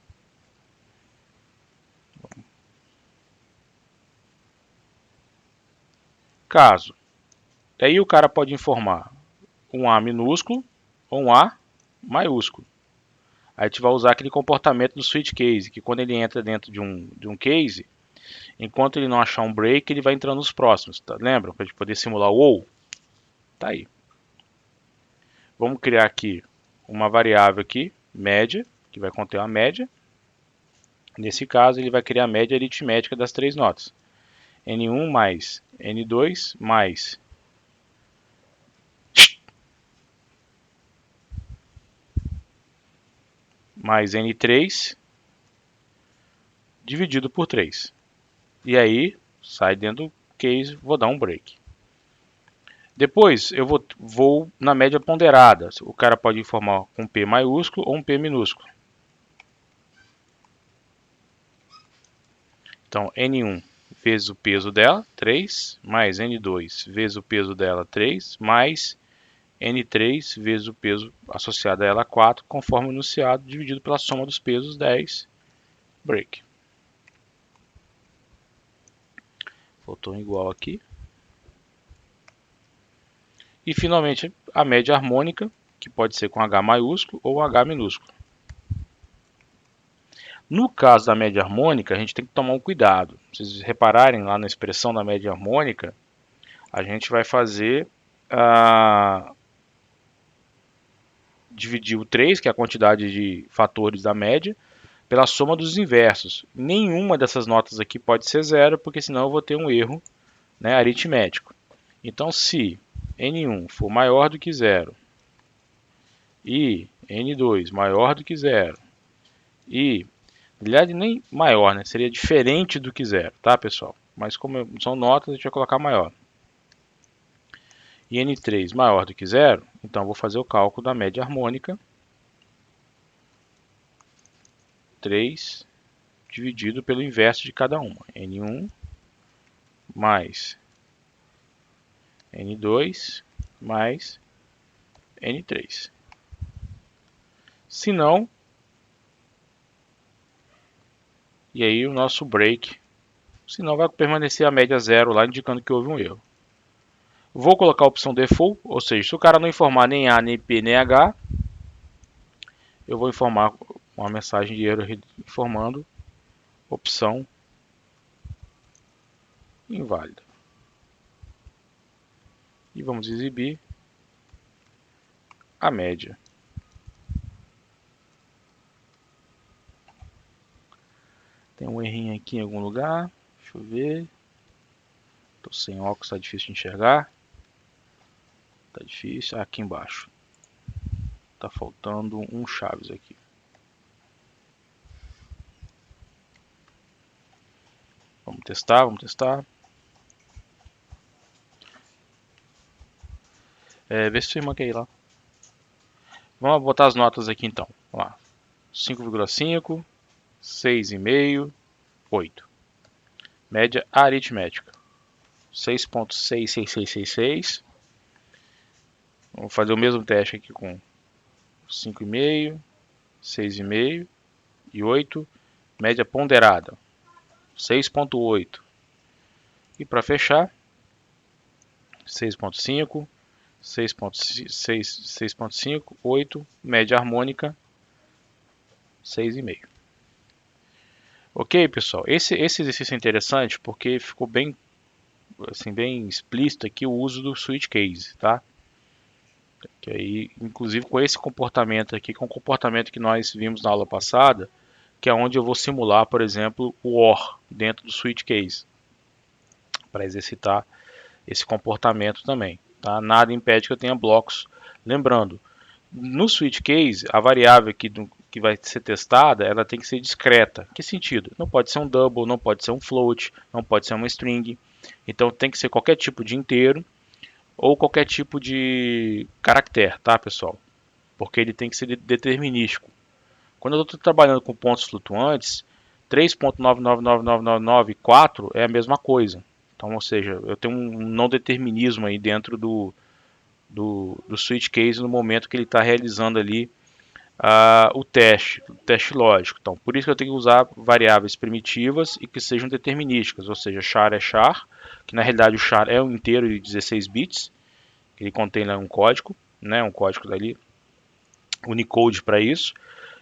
Caso. Aí o cara pode informar um A minúsculo ou um A maiúsculo. Aí a gente vai usar aquele comportamento do switch case, que quando ele entra dentro de um case, enquanto ele não achar um break, ele vai entrando nos próximos. Tá? Lembra? Para a gente poder simular o ou. Tá aí. Vamos criar aqui uma variável aqui, média, que vai conter uma média. Nesse caso, ele vai criar a média aritmética das três notas. N1 mais N2 mais N3 dividido por 3. E aí, sai dentro do case, vou dar um break. Depois, eu vou na média ponderada. O cara pode informar um P maiúsculo ou um P minúsculo. Então, N1 vezes o peso dela, 3, mais N2 vezes o peso dela, 3, mais N3 vezes o peso associado a ela, 4, conforme enunciado, dividido pela soma dos pesos, 10, break. Faltou um igual aqui. E, finalmente, a média harmônica, que pode ser com H maiúsculo ou H minúsculo. No caso da média harmônica, a gente tem que tomar um cuidado. Se vocês repararem lá na expressão da média harmônica, a gente vai fazer dividir o 3, que é a quantidade de fatores da média, pela soma dos inversos. Nenhuma dessas notas aqui pode ser zero, porque senão eu vou ter um erro, né, aritmético. Então, se N1 for maior do que zero e N2 maior do que zero e, na verdade, nem maior, né, seria diferente do que zero, tá, pessoal? Mas como são notas, a gente vai colocar maior. E N3 maior do que zero, então eu vou fazer o cálculo da média harmônica. 3 dividido pelo inverso de cada uma. N1 mais N2 mais N3. Se não, e aí o nosso break, se não vai permanecer a média zero lá, indicando que houve um erro. Vou colocar a opção default, ou seja, se o cara não informar nem A, nem P, nem H, eu vou informar uma mensagem de erro informando opção inválida. E vamos exibir a média. Tem um errinho aqui em algum lugar. Deixa eu ver. Tô sem óculos, tá difícil de enxergar. Tá difícil. Aqui embaixo. Tá faltando um chaves aqui. Vamos testar, vamos testar. Vê se você manca aí lá. Vamos botar as notas aqui então. Vamos lá. 5,5, 6,5, 8. Média aritmética. 6.66666. Vamos fazer o mesmo teste aqui com 5,5, 6,5 e 8. Média ponderada. 6.8. E para fechar, 6.5, 6.5, 8, média harmônica 6,5. Ok, pessoal, esse exercício é interessante porque ficou bem, assim, bem explícito aqui o uso do switch case, tá? Que aí, inclusive com esse comportamento aqui, que é um comportamento que nós vimos na aula passada, que é onde eu vou simular, por exemplo, o OR dentro do switch case, para exercitar esse comportamento também. Tá? Nada impede que eu tenha blocos. Lembrando, no switch case, a variável que vai ser testada, ela tem que ser discreta. Que sentido? Não pode ser um double, não pode ser um float, não pode ser uma string. Então tem que ser qualquer tipo de inteiro ou qualquer tipo de caractere, tá, pessoal? Porque ele tem que ser determinístico. Quando eu estou trabalhando com pontos flutuantes, 3.999994 é a mesma coisa. Então, ou seja, eu tenho um não determinismo aí dentro do switch case no momento que ele está realizando ali o teste lógico. Então, por isso que eu tenho que usar variáveis primitivas e que sejam determinísticas, ou seja, char é char, que na realidade o char é um inteiro de 16 bits, ele contém lá um código, né, um código dali, Unicode para isso,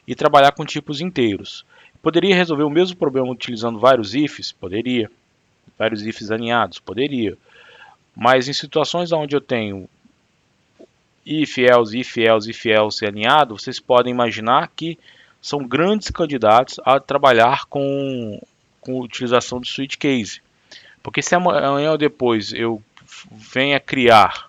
e trabalhar com tipos inteiros. Poderia resolver o mesmo problema utilizando vários ifs? Poderia. Vários ifs alinhados? Poderia. Mas em situações onde eu tenho if, else, if, else, if, else alinhado, vocês podem imaginar que são grandes candidatos a trabalhar com utilização de switch case. Porque se amanhã ou depois eu venha criar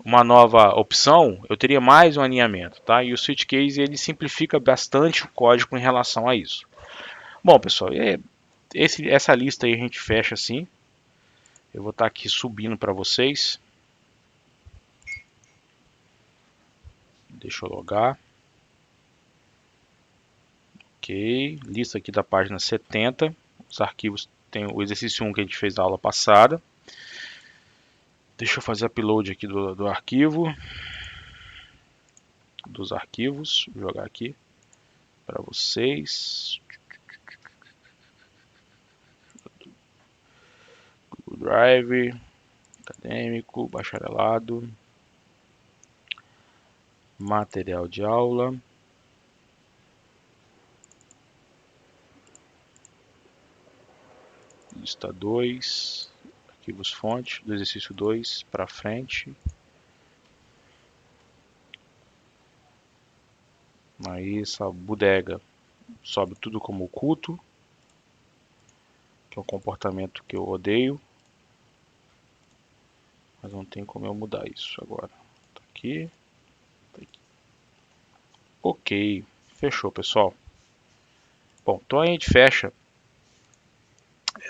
uma nova opção, eu teria mais um alinhamento, tá? E o switch case ele simplifica bastante o código em relação a isso. Bom, pessoal, essa lista aí a gente fecha assim. Eu vou estar aqui subindo para vocês. Deixa eu logar. Ok, lista aqui da página 70. Os arquivos tem o exercício 1 que a gente fez na aula passada. Deixa eu fazer upload aqui do arquivo. Dos arquivos, vou jogar aqui para vocês. Google Drive, acadêmico, bacharelado, material de aula. Lista 2, arquivos fonte, do exercício 2 para frente. Aí essa bodega sobe tudo como oculto, que é um comportamento que eu odeio. Mas não tem como eu mudar isso agora. Tá aqui. Tá aqui. Ok, fechou, pessoal. Bom, então a gente fecha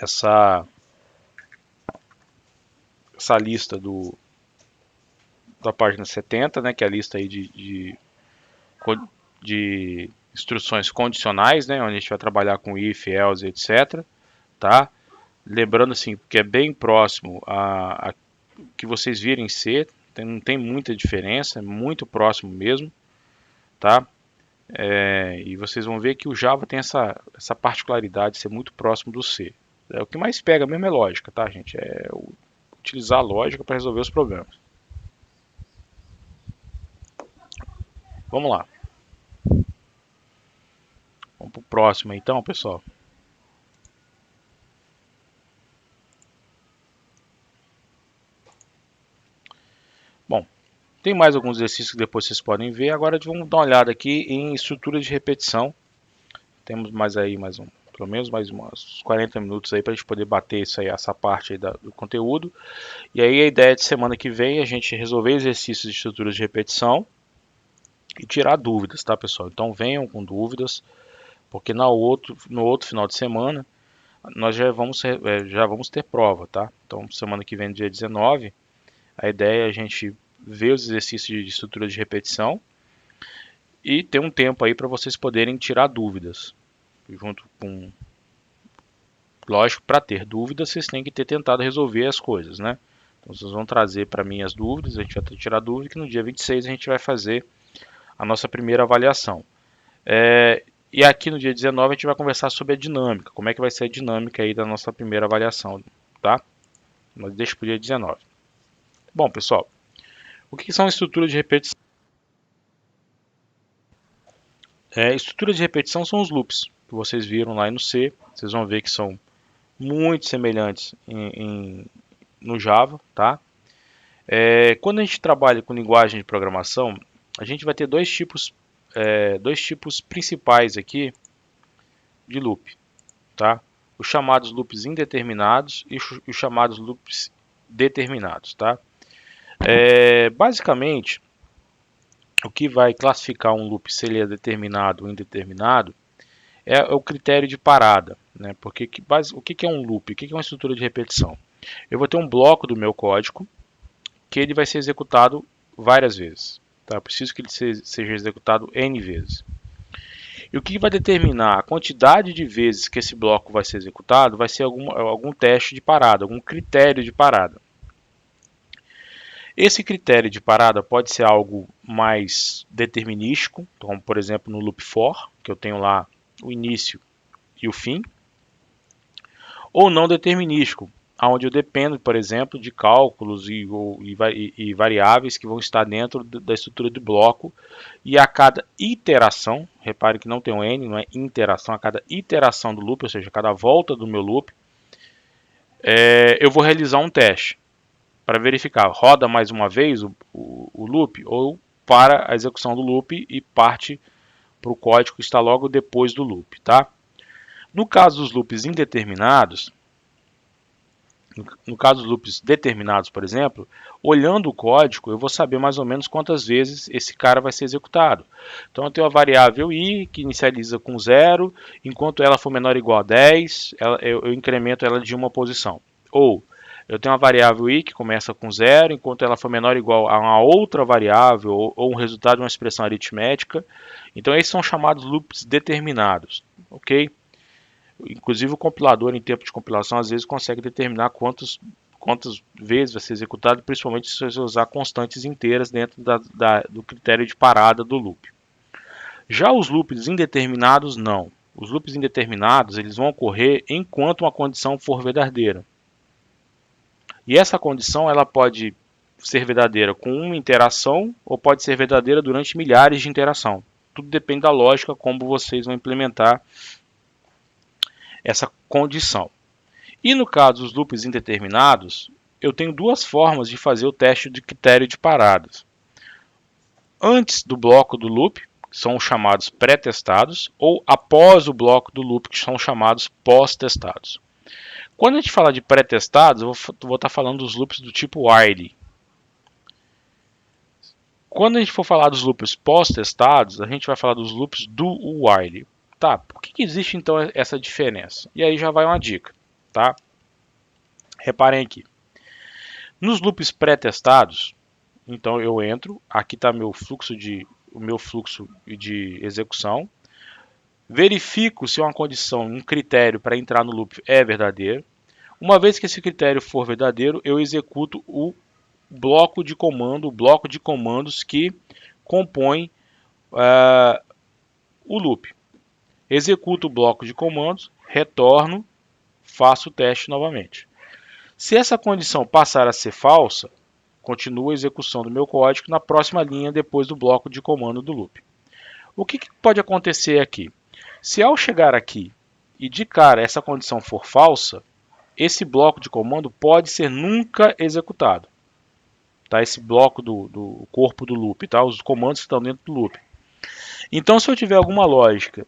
essa lista da página 70, né, que é a lista aí de instruções condicionais, né, onde a gente vai trabalhar com if, else, etc. Tá? Lembrando assim, que é bem próximo a que vocês virem C, não tem muita diferença, é muito próximo mesmo, tá? E vocês vão ver que o Java tem essa particularidade de ser muito próximo do C. O que mais pega mesmo é lógica, tá, gente? É utilizar a lógica para resolver os problemas. Vamos lá. Vamos para o próximo então, pessoal. Bom, tem mais alguns exercícios que depois vocês podem ver. Agora vamos dar uma olhada aqui em estrutura de repetição. Temos mais pelo menos mais uns 40 minutos aí para a gente poder bater isso aí, essa parte aí do conteúdo. E aí a ideia de semana que vem é a gente resolver exercícios de estruturas de repetição e tirar dúvidas, tá, pessoal? Então venham com dúvidas, porque no outro final de semana nós já vamos ter prova, tá? Então semana que vem, dia 19, a ideia é a gente ver os exercícios de estrutura de repetição e ter um tempo aí para vocês poderem tirar dúvidas. Junto com... Lógico, para ter dúvidas, vocês têm que ter tentado resolver as coisas, né? Então vocês vão trazer para mim as dúvidas, a gente vai tirar dúvida, que no dia 26 a gente vai fazer a nossa primeira avaliação. E aqui no dia 19 a gente vai conversar sobre a dinâmica, como é que vai ser a dinâmica aí da nossa primeira avaliação, tá? Mas deixa para o dia 19. Bom, pessoal, o que são estruturas de repetição? Estruturas de repetição são os loops que vocês viram lá no C. Vocês vão ver que são muito semelhantes no Java, tá? Quando a gente trabalha com linguagem de programação, a gente vai ter dois tipos principais aqui de loop, tá? Os chamados loops indeterminados e os chamados loops determinados, tá? Basicamente, o que vai classificar um loop se ele é determinado ou indeterminado é o critério de parada, né? Porque o que é um loop? O que é uma estrutura de repetição? Eu vou ter um bloco do meu código que ele vai ser executado várias vezes, tá? Eu preciso que ele seja executado N vezes. E o que vai determinar a quantidade de vezes que esse bloco vai ser executado vai ser algum teste de parada, algum critério de parada. Esse critério de parada pode ser algo mais determinístico, como por exemplo no loop for, que eu tenho lá o início e o fim, ou não determinístico, onde eu dependo, por exemplo, de cálculos e variáveis que vão estar dentro da estrutura do bloco, e a cada iteração, repare que não tem um N, não é interação, a cada iteração do loop, ou seja, a cada volta do meu loop, eu vou realizar um teste para verificar, roda mais uma vez o loop ou para a execução do loop e parte para o código que está logo depois do loop, tá? No caso dos loops indeterminados, no caso dos loops determinados, por exemplo, olhando o código, eu vou saber mais ou menos quantas vezes esse cara vai ser executado. Então eu tenho a variável i, que inicializa com 0, enquanto ela for menor ou igual a 10, eu incremento ela de uma posição. Ou eu tenho uma variável i que começa com 0, enquanto ela for menor ou igual a uma outra variável ou um resultado de uma expressão aritmética. Então esses são chamados loops determinados, ok? Inclusive o compilador, em tempo de compilação, às vezes consegue determinar quantas vezes vai ser executado, principalmente se você usar constantes inteiras dentro do critério de parada do loop. Já os loops indeterminados, não. Os loops indeterminados eles vão ocorrer enquanto uma condição for verdadeira. E essa condição ela pode ser verdadeira com uma interação ou pode ser verdadeira durante milhares de interações. Tudo depende da lógica como vocês vão implementar essa condição. E no caso dos loops indeterminados, eu tenho duas formas de fazer o teste de critério de paradas. Antes do bloco do loop, que são os chamados pré-testados, ou após o bloco do loop, que são chamados pós-testados. Quando a gente fala de pré-testados, eu vou estar falando dos loops do tipo while. Quando a gente for falar dos loops pós-testados, a gente vai falar dos loops do while. Tá, por que existe então essa diferença? E aí já vai uma dica, tá? Reparem aqui. Nos loops pré-testados, então eu entro, aqui está o meu fluxo de execução, verifico se uma condição, um critério para entrar no loop é verdadeiro. Uma vez que esse critério for verdadeiro, eu executo o bloco de comando, o bloco de comandos que compõe o loop. Executo o bloco de comandos, retorno, faço o teste novamente. Se essa condição passar a ser falsa, continuo a execução do meu código na próxima linha depois do bloco de comando do loop. O que pode acontecer aqui? Se ao chegar aqui e de cara essa condição for falsa, esse bloco de comando pode ser nunca executado. Tá? Esse bloco do corpo do loop, tá? Os comandos que estão dentro do loop. Então se eu tiver alguma lógica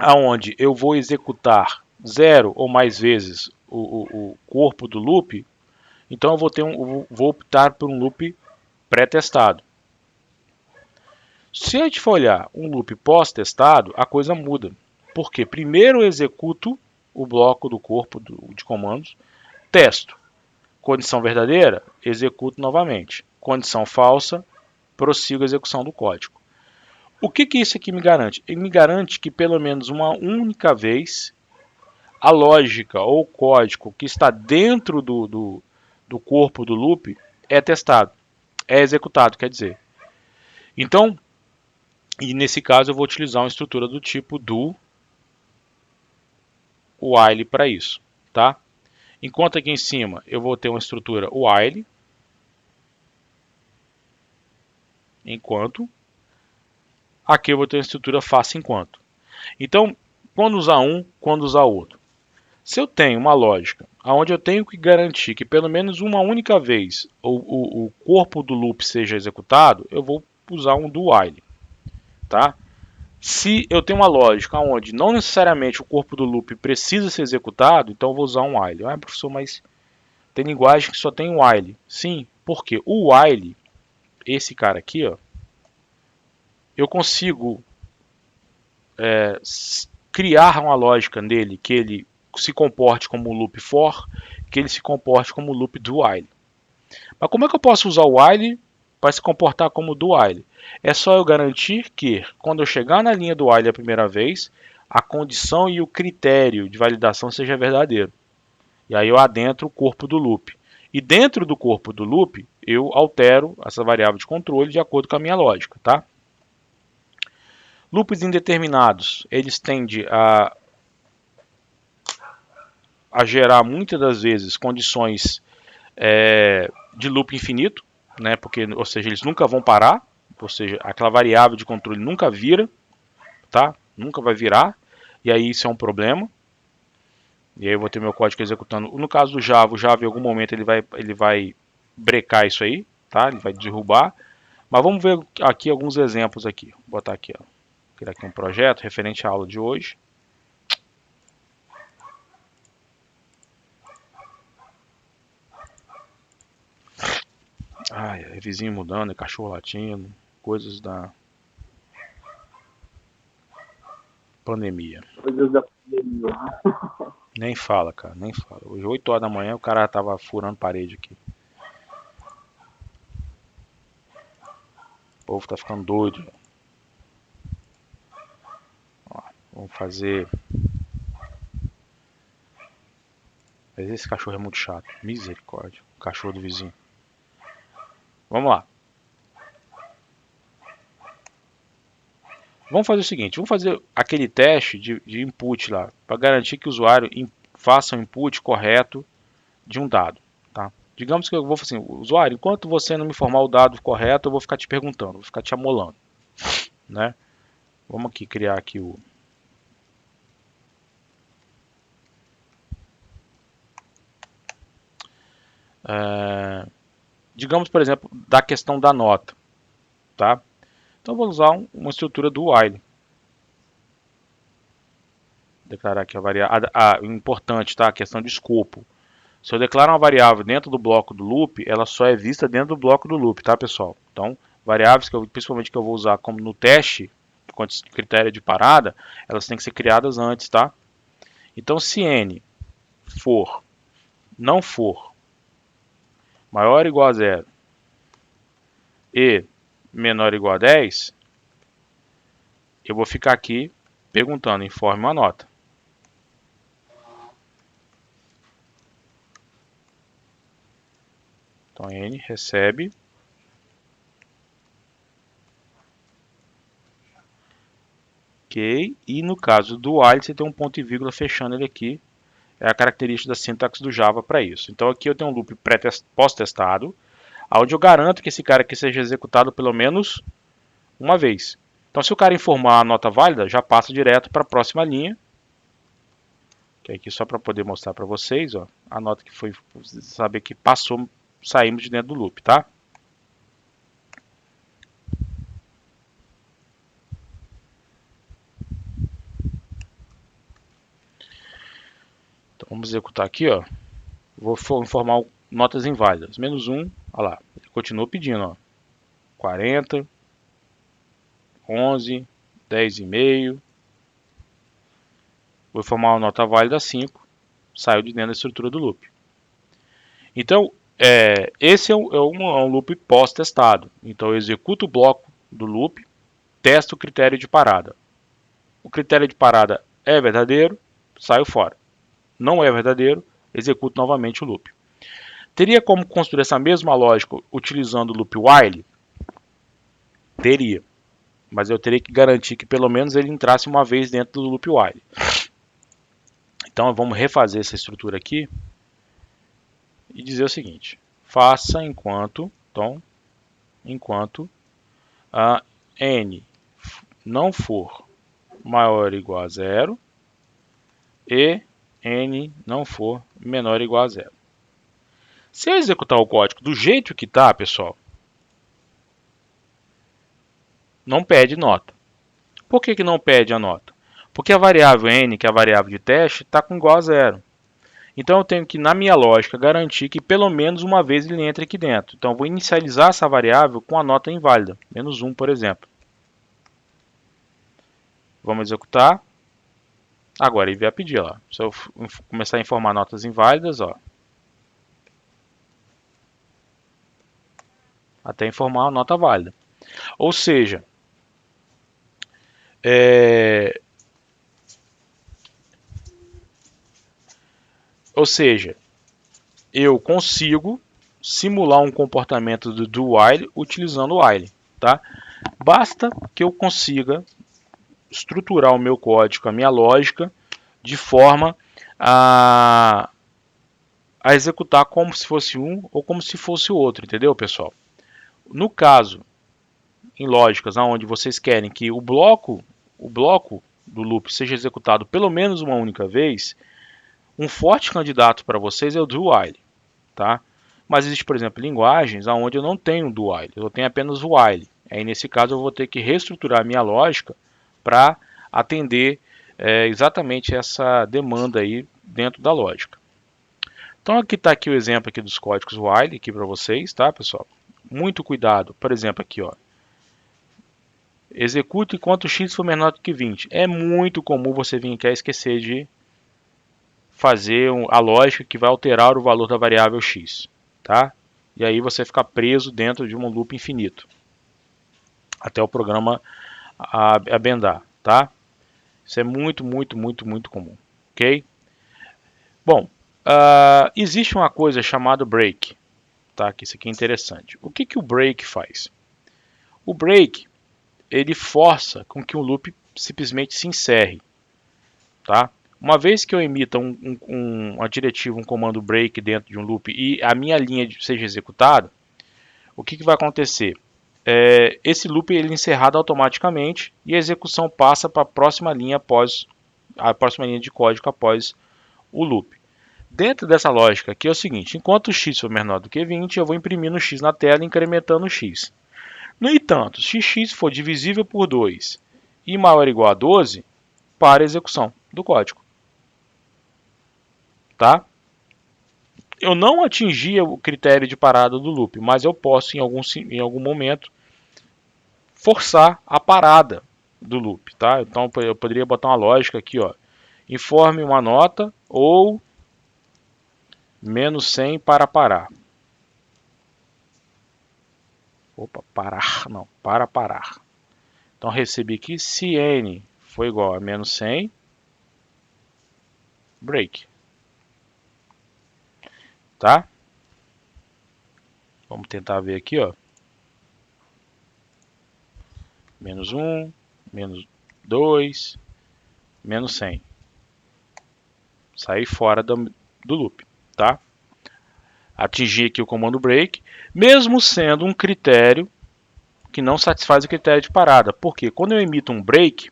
aonde eu vou executar 0 ou mais vezes o corpo do loop, então eu vou optar por um loop pré-testado. Se a gente for olhar um loop pós-testado, a coisa muda. Porque primeiro eu executo o bloco do corpo de comandos, testo. Condição verdadeira, executo novamente. Condição falsa, prossigo a execução do código. O que isso aqui me garante? Ele me garante que pelo menos uma única vez a lógica ou o código que está dentro do corpo do loop é testado, é executado, quer dizer. Então, e nesse caso eu vou utilizar uma estrutura do tipo do while para isso, tá? Enquanto aqui em cima eu vou ter uma estrutura while, enquanto, aqui eu vou ter uma estrutura faça enquanto. Então, quando usar um, quando usar outro. Se eu tenho uma lógica onde eu tenho que garantir que pelo menos uma única vez o corpo do loop seja executado, eu vou usar um do while, tá? Se eu tenho uma lógica onde não necessariamente o corpo do loop precisa ser executado, então eu vou usar um while. Ah, professor, mas tem linguagem que só tem while. Sim, porque o while, esse cara aqui, ó, eu consigo criar uma lógica nele que ele se comporte como loop for, que ele se comporte como loop do while. Mas como é que eu posso usar o while para se comportar como do while? É só eu garantir que, quando eu chegar na linha do while a primeira vez, a condição e o critério de validação seja verdadeiro. E aí eu adentro o corpo do loop. E dentro do corpo do loop, eu altero essa variável de controle de acordo com a minha lógica, tá? Loops indeterminados, eles tendem a gerar muitas das vezes condições de loop infinito, né? Porque, ou seja, eles nunca vão parar, ou seja, aquela variável de controle nunca vira, tá? Nunca vai virar, e aí isso é um problema. E aí eu vou ter meu código executando. No caso do Java, o Java em algum momento ele vai brecar isso aí, tá? Ele vai derrubar. Mas vamos ver aqui alguns exemplos aqui. Vou botar aqui, ó. Criar aqui um projeto referente à aula de hoje. Ai, é vizinho mudando, é cachorro latindo, coisas da pandemia. Coisas da pandemia. Nem fala, cara, nem fala. Hoje, 8 horas da manhã, o cara tava furando parede aqui. O povo tá ficando doido. Ó, vamos fazer. Mas esse cachorro é muito chato. Misericórdia. O cachorro do vizinho. Vamos lá. Vamos fazer o seguinte, vamos fazer aquele teste de input lá, para garantir que o usuário faça o input correto de um dado. Tá? Digamos que eu vou fazer assim, usuário, enquanto você não me informar o dado correto, eu vou ficar te perguntando, vou ficar te amolando. Né? Vamos aqui criar aqui o... digamos, por exemplo, da questão da nota. Tá? Então eu vou usar uma estrutura do while. Declarar aqui a variável. Importante, tá? A questão de escopo. Se eu declaro uma variável dentro do bloco do loop, ela só é vista dentro do bloco do loop, tá, pessoal? Então, variáveis principalmente que eu vou usar como no teste, com critério de parada, elas têm que ser criadas antes, tá? Então, se n não for maior ou igual a 0 e menor ou igual a 10, eu vou ficar aqui perguntando, informe uma nota. Então, n recebe. Ok. E no caso do while, você tem um ponto e vírgula fechando ele aqui. É a característica da sintaxe do Java para isso. Então, aqui eu tenho um loop pós-testado, onde eu garanto que esse cara aqui seja executado pelo menos uma vez. Então, se o cara informar a nota válida, já passa direto para a próxima linha. Que é aqui só para poder mostrar para vocês, ó, a nota que foi, saber que passou, saímos de dentro do loop, tá? Então, vamos executar aqui, ó. Vou informar notas inválidas. Menos 1, olha lá. Ele continua pedindo, ó. 40, 11, 10,5. Vou informar uma nota válida 5. Saiu de dentro da estrutura do loop. Então, esse é um loop pós-testado. Então, eu executo o bloco do loop, testo o critério de parada. O critério de parada é verdadeiro, saio fora. Não é verdadeiro, executo novamente o loop. Teria como construir essa mesma lógica utilizando o loop while? Teria. Mas eu teria que garantir que pelo menos ele entrasse uma vez dentro do loop while. Então vamos refazer essa estrutura aqui e dizer o seguinte: faça enquanto a n não for maior ou igual a 0 e n não for menor ou igual a 0. Se eu executar o código do jeito que está, pessoal, não pede nota. Por que não pede a nota? Porque a variável n, que é a variável de teste, está com igual a 0. Então eu tenho que, na minha lógica, garantir que pelo menos uma vez ele entre aqui dentro. Então eu vou inicializar essa variável com a nota inválida, menos 1, por exemplo. Vamos executar. Agora ele vai pedir, ó. Se eu começar a informar notas inválidas, ó, até informar a nota válida. Ou seja, eu consigo simular um comportamento do while utilizando o while, tá? Basta que eu consiga estruturar o meu código, a minha lógica, de forma a executar como se fosse um ou como se fosse o outro, entendeu, pessoal? No caso, em lógicas onde vocês querem que o bloco do loop seja executado pelo menos uma única vez, um forte candidato para vocês é o do while, tá? Mas existe, por exemplo, linguagens onde eu não tenho do while, eu tenho apenas o while. Aí nesse caso eu vou ter que reestruturar a minha lógica para atender exatamente essa demanda aí dentro da lógica. Então aqui está aqui o exemplo aqui dos códigos while aqui para vocês, tá, pessoal? Muito cuidado. Por exemplo, aqui, ó. Execute enquanto x for menor do que 20. É muito comum você vir aqui a esquecer de fazer a lógica que vai alterar o valor da variável x, tá? E aí você fica preso dentro de um loop infinito até o programa abendar, tá? Isso é muito comum, ok? Bom, existe uma coisa chamada break, tá? Que isso aqui é interessante. O que o break faz? O break, ele força com que um loop simplesmente se encerre, tá? Uma vez que eu emita uma diretiva, um comando break dentro de um loop e a minha linha seja executada, o que vai acontecer? Esse loop ele é encerrado automaticamente e a execução passa para a próxima linha de código após o loop. Dentro dessa lógica aqui é o seguinte: enquanto o x for menor do que 20, eu vou imprimindo x na tela, incrementando o x. No entanto, se x for divisível por 2 e maior ou igual a 12, para a execução do código. Tá? Eu não atingi o critério de parada do loop, mas eu posso em algum momento forçar a parada do loop, tá? Então eu poderia botar uma lógica aqui, ó. Informe uma nota ou menos 100 para parar. Opa, parar, não, para parar. Então recebi aqui, se n for igual a menos 100, break. Tá? Vamos tentar ver aqui, ó. Menos 1, menos 2, menos 100. Saí fora do loop, tá? Atingir aqui o comando break, mesmo sendo um critério que não satisfaz o critério de parada. Porque quando eu emito um break,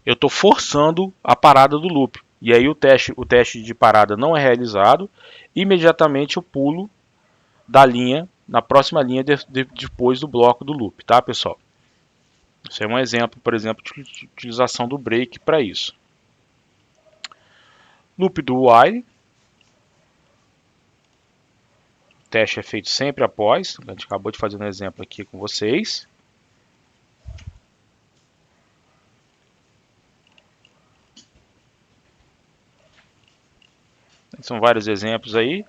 eu estou forçando a parada do loop. E aí o teste de parada não é realizado. Imediatamente eu pulo da linha, na próxima linha depois do bloco do loop, tá, pessoal? Isso é um exemplo, por exemplo, de utilização do break para isso. Loop do while. O teste é feito sempre após. A gente acabou de fazer um exemplo aqui com vocês. São vários exemplos aí.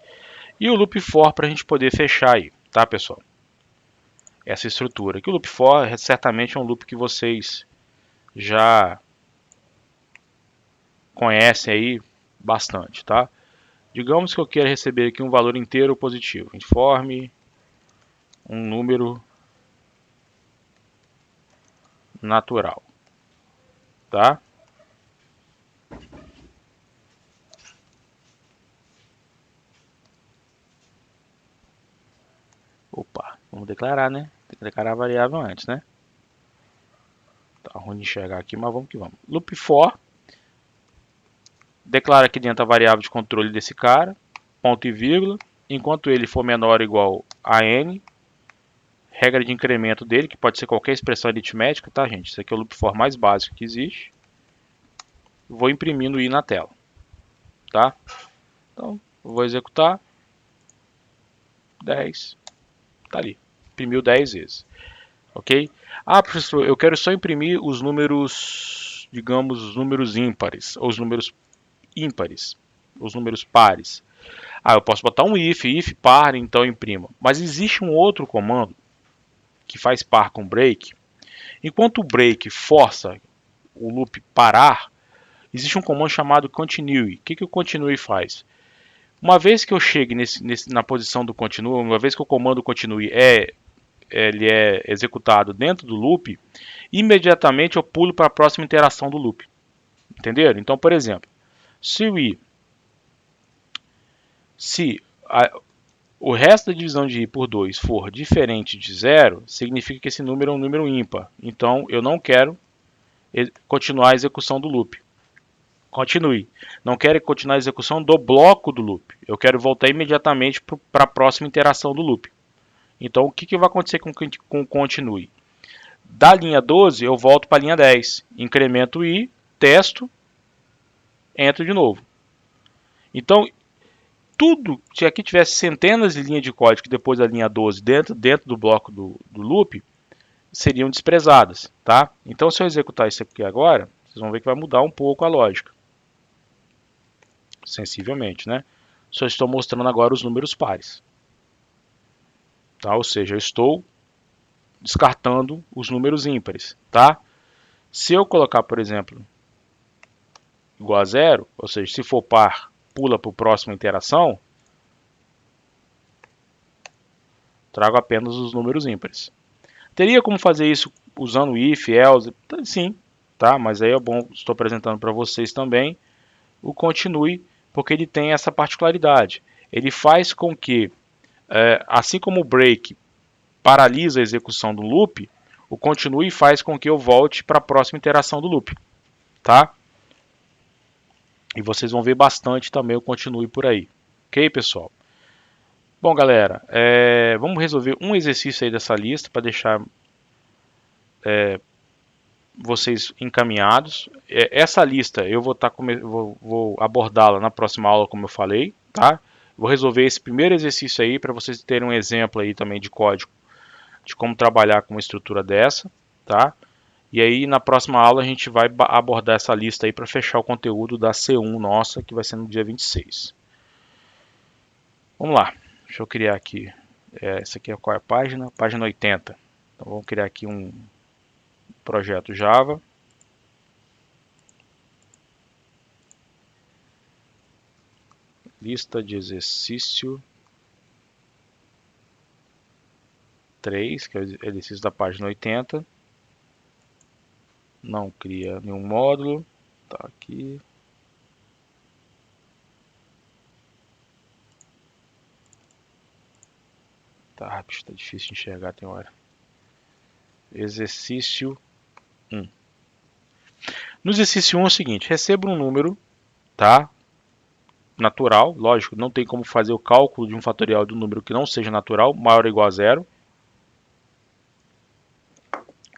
E o loop for para a gente poder fechar aí, tá, pessoal? Essa estrutura. Que o loop for certamente é um loop que vocês já conhecem aí bastante, tá? Digamos que eu queira receber aqui um valor inteiro positivo. Informe um número natural, tá? Opa, vamos declarar, né? Tem que declarar a variável antes, né? Tá ruim de enxergar aqui, mas vamos que vamos. Loop for. Declara aqui dentro a variável de controle desse cara. Ponto e vírgula. Enquanto ele for menor ou igual a n. Regra de incremento dele, que pode ser qualquer expressão aritmética, tá, gente? Isso aqui é o loop for mais básico que existe. Vou imprimindo i na tela, tá? Então, vou executar. 10. Tá ali. Imprimiu 10 vezes. Ok? Ah, professor, eu quero só imprimir os números, digamos, os números ímpares, ou os números ímpares, os números pares. Ah, eu posso botar um if par, então imprima. Mas existe um outro comando que faz par com break. Enquanto o break força o loop parar, existe um comando chamado continue. O que o continue faz? Uma vez que eu chegue na posição do continue, uma vez que o comando continue ele é executado dentro do loop, imediatamente eu pulo para a próxima interação do loop. Entenderam? Então, por exemplo, se o resto da divisão de i por 2 for diferente de 0, significa que esse número é um número ímpar. Então, eu não quero continuar a execução do loop. Continue. Não quero continuar a execução do bloco do loop. Eu quero voltar imediatamente para a próxima interação do loop. Então, o que vai acontecer com o continue? Da linha 12, eu volto para a linha 10. Incremento i, testo, entro de novo. Então, tudo, se aqui tivesse centenas de linhas de código depois da linha 12 dentro do bloco do loop, seriam desprezadas, tá? Então, se eu executar isso aqui agora, vocês vão ver que vai mudar um pouco a lógica. Sensivelmente, né? Só estou mostrando agora os números pares. Tá? Ou seja, eu estou descartando os números ímpares, tá? Se eu colocar, por exemplo, igual a 0, ou seja, se for par, pula para a próxima interação, trago apenas os números ímpares. Teria como fazer isso usando if, else? Sim, tá? Mas aí é bom, estou apresentando para vocês também o continue, porque ele tem essa particularidade. Ele faz com que, assim como o break paralisa a execução do loop, o continue faz com que eu volte para a próxima interação do loop, tá? E vocês vão ver bastante também o continue por aí. Ok, pessoal? Bom, galera, vamos resolver um exercício aí dessa lista para deixar vocês encaminhados. Essa lista eu vou abordá-la na próxima aula, como eu falei, tá? Vou resolver esse primeiro exercício aí para vocês terem um exemplo aí também de código de como trabalhar com uma estrutura dessa, tá? E aí na próxima aula a gente vai abordar essa lista aí para fechar o conteúdo da C1 nossa, que vai ser no dia 26. Vamos lá, deixa eu criar aqui. Essa aqui é qual é a página? Página 80. Então vamos criar aqui um projeto Java. Lista de exercício 3, que é o exercício da página 80. Não cria nenhum módulo. Tá aqui. Tá, está difícil de enxergar, tem hora. Exercício 1. No exercício 1 é o seguinte, receba um número, tá? Natural, lógico, não tem como fazer o cálculo de um fatorial de um número que não seja natural, maior ou igual a 0.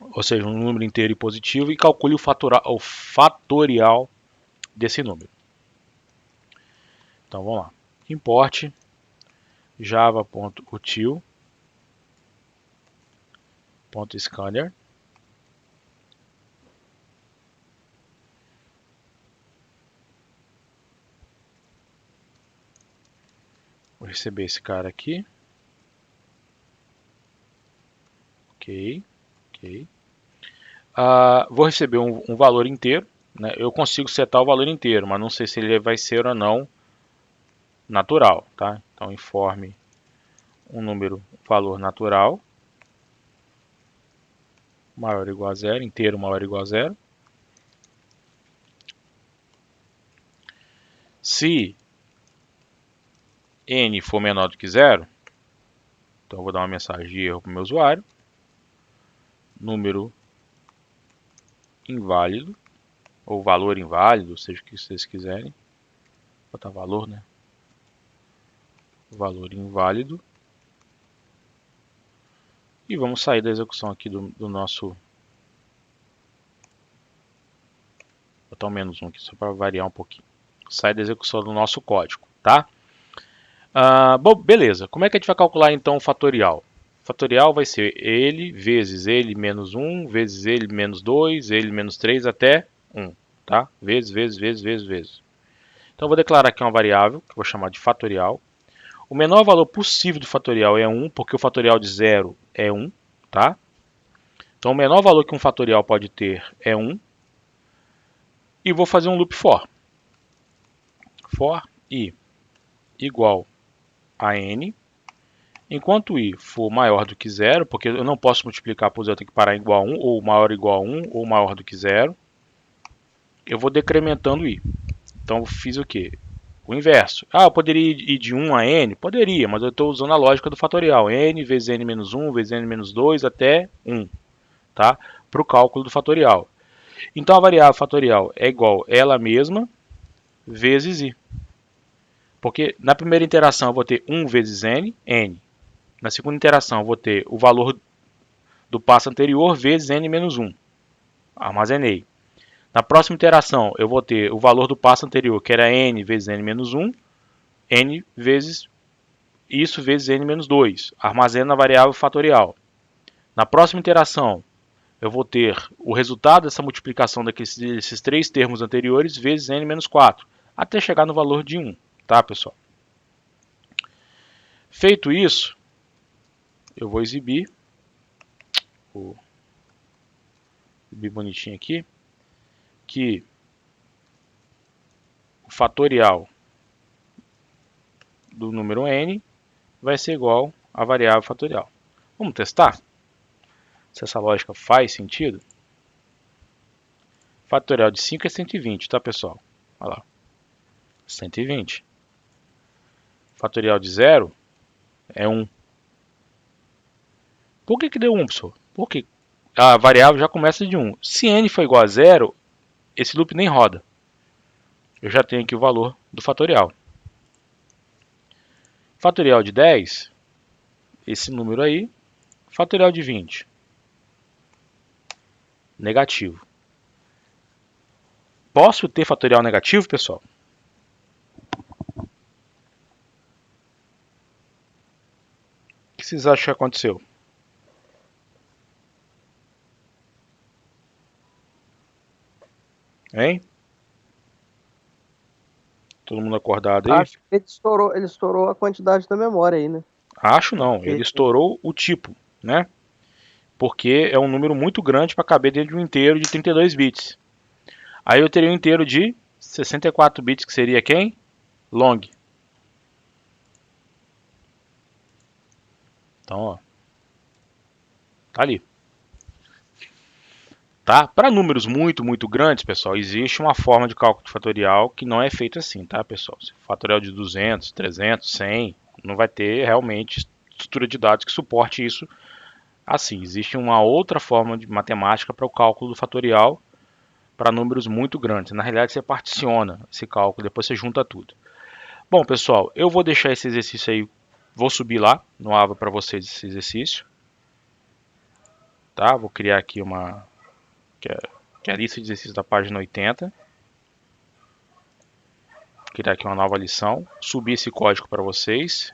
Ou seja, um número inteiro e positivo, e calcule o fatorial desse número. Então vamos lá. Import java.util.scanner. Vou receber esse cara aqui. Ok. Vou receber um valor inteiro, né? Eu consigo setar o valor inteiro, mas não sei se ele vai ser ou não natural, tá? Então informe um valor natural maior ou igual a zero, inteiro maior ou igual a zero. Se n for menor do que zero, então eu vou dar uma mensagem de erro para o meu usuário. Número inválido, ou valor inválido, seja o que vocês quiserem. Vou botar valor, né? Valor inválido. E vamos sair da execução aqui do nosso... Vou botar um menos 1 aqui, só para variar um pouquinho. Sai da execução do nosso código, tá? Bom, beleza. Como é que a gente vai calcular então o fatorial? O fatorial vai ser ele vezes ele menos 1, vezes ele menos 2, ele menos 3 até 1, tá? Vezes. Então eu vou declarar aqui uma variável, que eu vou chamar de fatorial. O menor valor possível do fatorial é 1, porque o fatorial de 0 é 1, tá? Então o menor valor que um fatorial pode ter é 1. E vou fazer um loop for. For i igual a n. Enquanto i for maior do que 0, porque eu não posso multiplicar por 0, eu tenho que parar em igual a 1, ou maior ou igual a 1, ou maior do que 0, eu vou decrementando i. Então eu fiz o quê? O inverso. Eu poderia ir de 1 a n? Poderia, mas eu estou usando a lógica do fatorial. N vezes n menos 1, vezes n menos 2 até 1, tá? Para o cálculo do fatorial. Então a variável fatorial é igual a ela mesma vezes i. Porque na primeira interação eu vou ter 1 vezes n. Na segunda interação eu vou ter o valor do passo anterior vezes n menos 1. Armazenei. Na próxima iteração eu vou ter o valor do passo anterior, que era n vezes n menos 1, n vezes isso vezes n menos 2. Armazeno na variável fatorial. Na próxima iteração eu vou ter o resultado dessa multiplicação desses três termos anteriores vezes n menos 4, até chegar no valor de 1, tá, pessoal? Feito isso, eu vou exibir bonitinho aqui, que o fatorial do número n vai ser igual à variável fatorial. Vamos testar se essa lógica faz sentido? Fatorial de 5 é 120, tá, pessoal? Olha lá, 120. Fatorial de 0 é 1. Por que deu 1, pessoal? Porque a variável já começa de 1. Se n for igual a 0, esse loop nem roda. Eu já tenho aqui o valor do fatorial. Fatorial de 10, esse número aí. Fatorial de 20, negativo. Posso ter fatorial negativo, pessoal? O que vocês acham que aconteceu? Hein? Todo mundo acordado aí? Acho que ele estourou a quantidade da memória aí, né? Acho não, ele estourou o tipo, né? Porque é um número muito grande para caber dentro de um inteiro de 32 bits. Aí eu teria um inteiro de 64 bits, que seria quem? Long. Então, ó. Tá ali. Tá? Para números muito grandes, pessoal, existe uma forma de cálculo de fatorial que não é feita assim, tá, pessoal? Fatorial de 200, 300, 100, não vai ter realmente estrutura de dados que suporte isso assim. Existe uma outra forma de matemática para o cálculo do fatorial para números muito grandes. Na realidade, você particiona esse cálculo, depois você junta tudo. Bom, pessoal, eu vou deixar esse exercício aí, vou subir lá no Ava para vocês esse exercício. Tá? Vou criar aqui que é a lista de exercícios da página 80. criar aqui uma nova lição, subir esse código para vocês.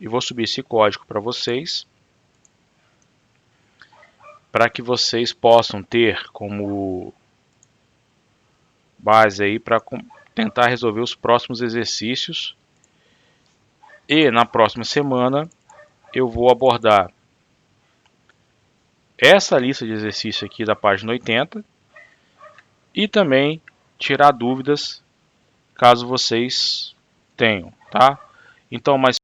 E vou subir esse código para vocês, para que vocês possam ter como base aí para tentar resolver os próximos exercícios. E na próxima semana eu vou abordar essa lista de exercícios aqui da página 80 e também tirar dúvidas caso vocês tenham, tá? Então, mas